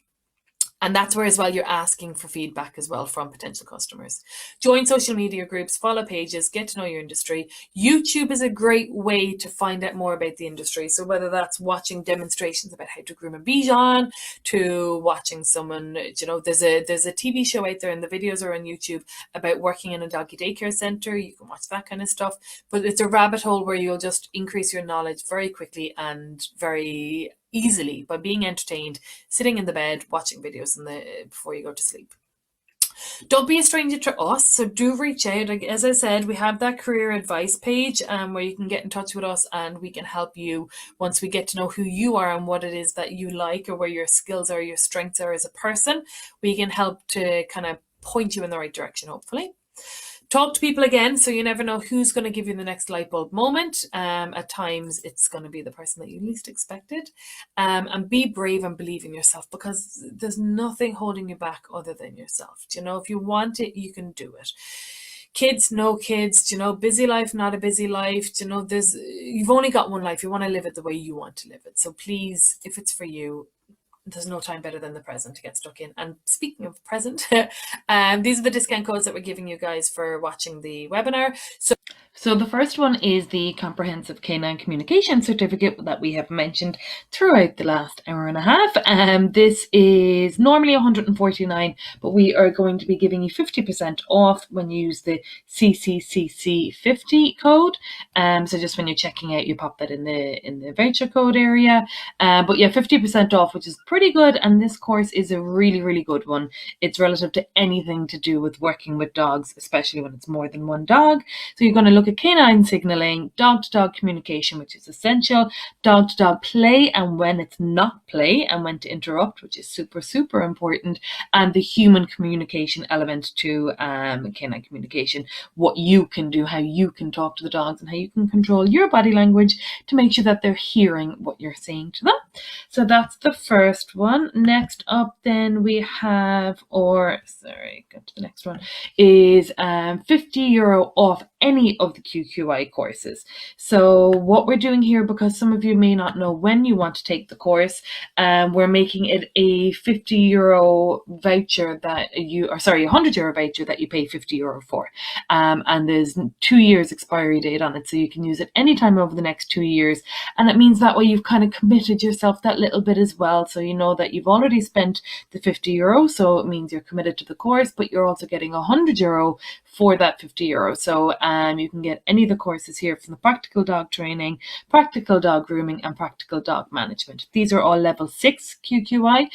And that's where as well you're asking for feedback as well from potential customers. Join social media groups, follow pages, get to know your industry. YouTube is a great way to find out more about the industry. So whether that's watching demonstrations about how to groom a Bichon, to watching someone, there's a TV show out there and the videos are on YouTube about working in a doggy daycare center. You can watch that kind of stuff. But it's a rabbit hole where you'll just increase your knowledge very quickly and very easily by being entertained, sitting in the bed, watching videos before you go to sleep. Don't be a stranger to us, so do reach out. As I said, we have that career advice page where you can get in touch with us and we can help you once we get to know who you are and what it is that you like, or where your skills are, your strengths are as a person. We can help to kind of point you in the right direction, hopefully. Talk to people again, so you never know who's going to give you the next light bulb moment. At times, it's going to be the person that you least expected. And be brave and believe in yourself, because there's nothing holding you back other than yourself. If you want it, you can do it. Kids, no kids, busy life, not a busy life. You've only got one life. You want to live it the way you want to live it. So please, if it's for you, there's no time better than the present to get stuck in. And speaking of present, these are the discount codes that we're giving you guys for watching the webinar. So the first one is the Comprehensive Canine Communication Certificate that we have mentioned throughout the last hour and a half. This is normally $149, but we are going to be giving you 50% off when you use the CCCC50 code. So just when you're checking out, you pop that in the voucher code area. But yeah, 50% off, which is pretty good. And this course is a really, really good one. It's relative to anything to do with working with dogs, especially when it's more than one dog. So you're going to look at canine signaling, dog-to-dog communication, which is essential, dog-to-dog play and when it's not play and when to interrupt, which is super, super important, and the human communication element to canine communication, what you can do, how you can talk to the dogs and how you can control your body language to make sure that they're hearing what you're saying to them. So that's the first one. Next up then we have, go to the next one, is €50 off any of the QQI courses. So what we're doing here, because some of you may not know when you want to take the course, we're making it a €50 voucher that you, or sorry, €100 voucher that you pay €50 for. And there's 2 years expiry date on it, so you can use it anytime over the next 2 years. And it means that way you've kind of committed yourself that little bit as well. So you know that you've already spent the €50, so it means you're committed to the course, but you're also getting €100 for that €50. So you can get any of the courses here, from the practical dog training, practical dog grooming, and practical dog management. These are all level 6 QQI,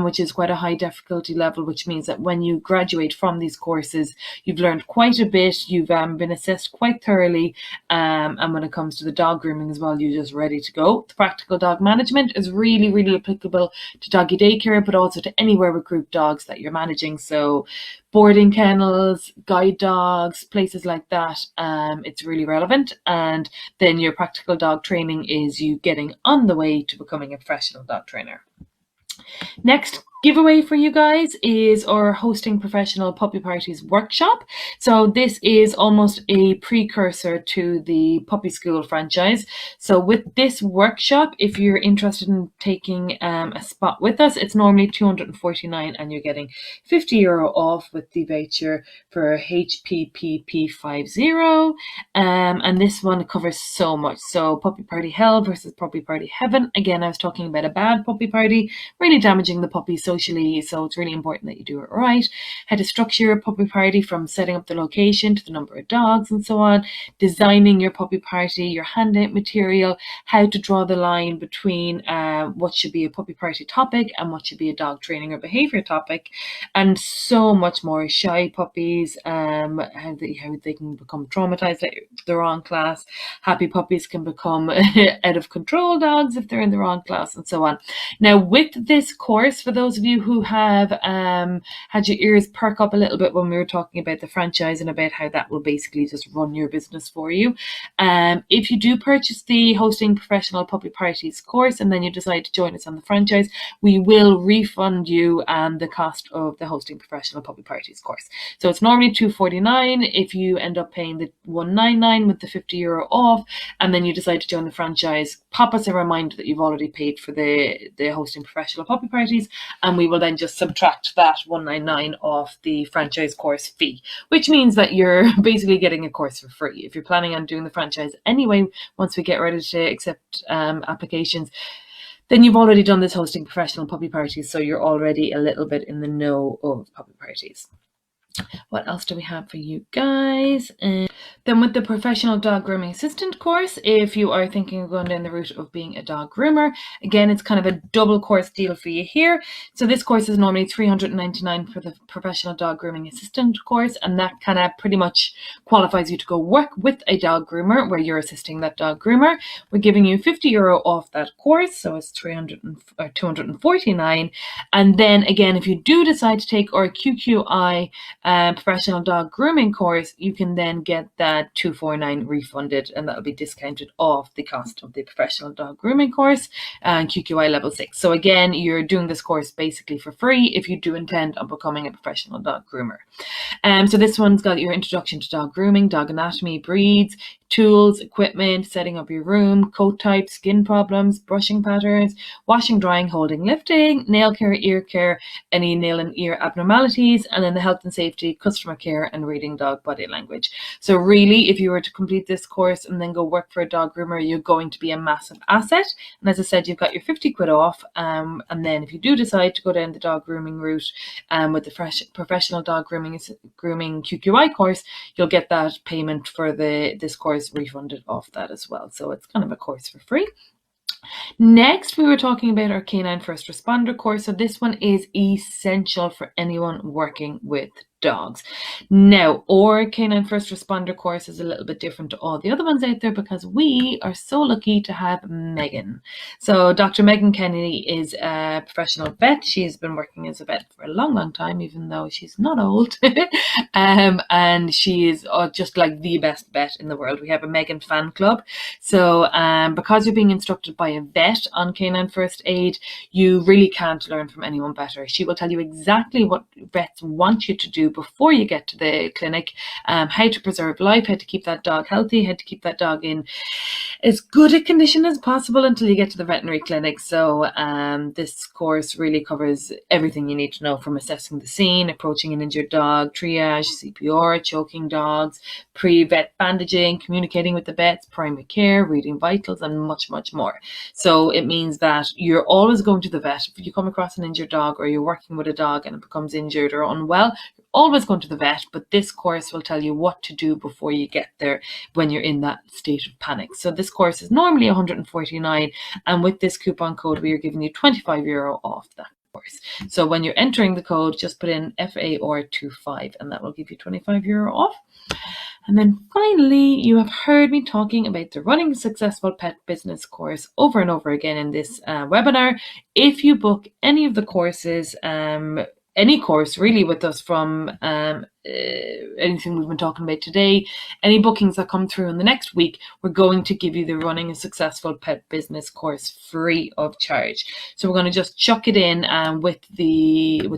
which is quite a high difficulty level, which means that when you graduate from these courses, you've learned quite a bit, you've been assessed quite thoroughly, and when it comes to the dog grooming as well, you're just ready to go. The practical dog management is really, really applicable to Doggy Daycare, but also to anywhere with group dogs that you're managing. So boarding kennels, guide dogs, places like that, it's really relevant. And then your practical dog training is you getting on the way to becoming a professional dog trainer. Next giveaway for you guys is our Hosting Professional Puppy Parties workshop. So this is almost a precursor to the Puppy School franchise. So with this workshop, if you're interested in taking a spot with us, it's normally $249 and you're getting €50 off with the voucher for HPPP50. And this one covers so much. So Puppy Party Hell versus Puppy Party Heaven. Again, I was talking about a bad puppy party, really damaging the puppy socially, so it's really important that you do it right. How to structure your puppy party, from setting up the location to the number of dogs and so on, designing your puppy party, your handout material, how to draw the line between what should be a puppy party topic and what should be a dog training or behavior topic, and so much more. Shy puppies, how they can become traumatized at the wrong class. Happy puppies can become out of control dogs if they're in the wrong class, and so on. Now, with this course, for those of you who have had your ears perk up a little bit when we were talking about the franchise and about how that will basically just run your business for you, if you do purchase the Hosting Professional Puppy Parties course and then you decide to join us on the franchise, we will refund you the cost of the Hosting Professional Puppy Parties course. So it's normally $249. If you end up paying the $199 with the €50 off, and then you decide to join the franchise, pop us a reminder that you've already paid for the Hosting Professional Puppy Parties, and we will then just subtract that $199 off the franchise course fee, which means that you're basically getting a course for free. If you're planning on doing the franchise anyway, once we get ready to accept applications, then you've already done this Hosting Professional Puppy Parties, so you're already a little bit in the know of puppy parties. What else do we have for you guys? Then with the Professional Dog Grooming Assistant course, if you are thinking of going down the route of being a dog groomer, again, it's kind of a double course deal for you here. So this course is normally $399 for the Professional Dog Grooming Assistant course, and that kind of pretty much qualifies you to go work with a dog groomer where you're assisting that dog groomer. We're giving you €50 off that course, so it's $249. And then again, if you do decide to take our QQI professional dog grooming course, you can then get that $249 refunded, and that'll be discounted off the cost of the professional dog grooming course and QQI level 6. So again, you're doing this course basically for free if you do intend on becoming a professional dog groomer. So this one's got your introduction to dog grooming, dog anatomy, breeds, tools, equipment, setting up your room, coat types, skin problems, brushing patterns, washing, drying, holding, lifting, nail care, ear care, any nail and ear abnormalities, and then the health and safety, customer care, and reading dog body language. So really, if you were to complete this course and then go work for a dog groomer, you're going to be a massive asset. And as I said, you've got your 50 quid off. And then if you do decide to go down the dog grooming route with the professional dog grooming QQI course, you'll get that payment for this course refunded off that as well. So it's kind of a course for free. Next, we were talking about our canine first responder course. So this one is essential for anyone working with dogs. Now, our canine first responder course is a little bit different to all the other ones out there because we are so lucky to have Megan. So Dr. Megan Kennedy is a professional vet. She has been working as a vet for a long, long time, even though she's not old. And she is just like the best vet in the world. We have a Megan fan club. So because you're being instructed by a vet on canine first aid, you really can't learn from anyone better. She will tell you exactly what vets want you to do before you get to the clinic, how to preserve life, how to keep that dog healthy, how to keep that dog in as good a condition as possible until you get to the veterinary clinic. So this course really covers everything you need to know, from assessing the scene, approaching an injured dog, triage, CPR, choking dogs, pre-vet bandaging, communicating with the vets, primary care, reading vitals, and much, much more. So it means that you're always going to the vet. If you come across an injured dog or you're working with a dog and it becomes injured or unwell, you're always going to the vet, but this course will tell you what to do before you get there when you're in that state of panic. So this course is normally 149, and with this coupon code, we are giving you €25 off that course. So when you're entering the code, just put in FAR25 and that will give you €25 off. And then finally, you have heard me talking about the Running a Successful Pet Business course over and over again in this webinar. If you book any of the courses, any course really with us from anything we've been talking about today, any bookings that come through in the next week, we're going to give you the Running a Successful Pet Business course free of charge. So we're going to just chuck it in with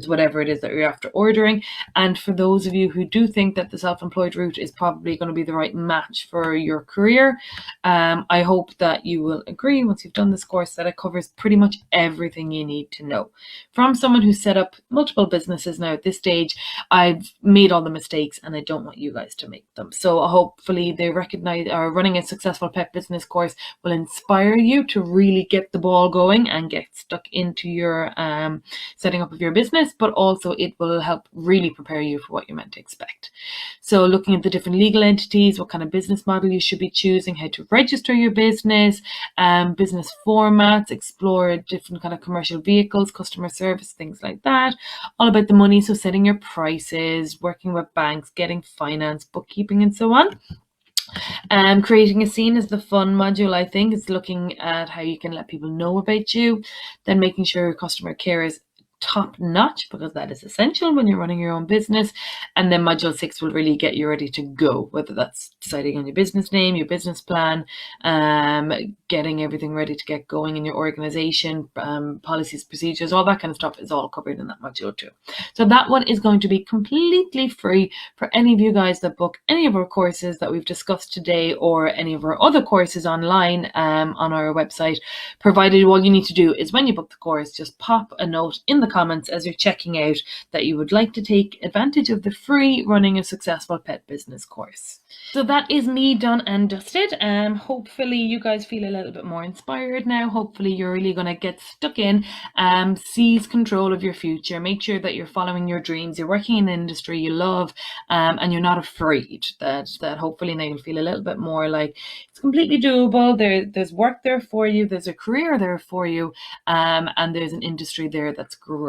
whatever it is that you're after ordering. And for those of you who do think that the self-employed route is probably going to be the right match for your career, I hope that you will agree once you've done this course that it covers pretty much everything you need to know. From someone who's set up multiple businesses now at this stage, I've made all the mistakes and I don't want you guys to make them. So hopefully they recognize our Running a Successful Pet Business course will inspire you to really get the ball going and get stuck into your setting up of your business, but also it will help really prepare you for what you're meant to expect. So looking at the different legal entities, what kind of business model you should be choosing, how to register your business, business formats, explore different kind of commercial vehicles, customer service, things like that. All about the money, so setting your prices, working with banks, getting finance, bookkeeping, and so on. Creating a scene is the fun module, I think. It's looking at how you can let people know about you, then making sure your customer care is top notch, because that is essential when you're running your own business. And then module 6 will really get you ready to go, whether that's deciding on your business name, your business plan, getting everything ready to get going in your organization, policies, procedures, all that kind of stuff is all covered in that module too. So that one is going to be completely free for any of you guys that book any of our courses that we've discussed today or any of our other courses online on our website, provided all you need to do is when you book the course, just pop a note in the comments as you're checking out that you would like to take advantage of the free Running a Successful Pet Business course. So that is me done and dusted. Hopefully you guys feel a little bit more inspired now. Hopefully you're really going to get stuck in, seize control of your future, make sure that you're following your dreams, you're working in an industry you love, and you're not afraid. That hopefully now you'll feel a little bit more like it's completely doable. There's work there for you, there's a career there for you, and there's an industry there that's growing.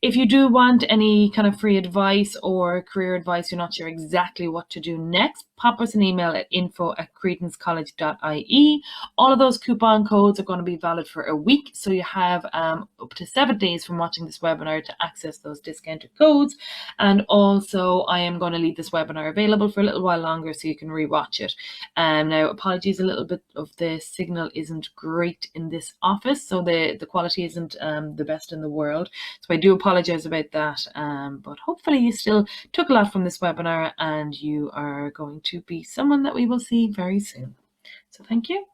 If you do want any kind of free advice or career advice, you're not sure exactly what to do next, pop us an email at info@credanccollege.ie. All of those coupon codes are going to be valid for a week, so you have up to 7 days from watching this webinar to access those discounted codes. And also I am going to leave this webinar available for a little while longer so you can rewatch it. Now, apologies, a little bit of the signal isn't great in this office, so the quality isn't the best in the world, so I do apologize about that, but hopefully you still took a lot from this webinar and you are going to be someone that we will see very soon. So thank you.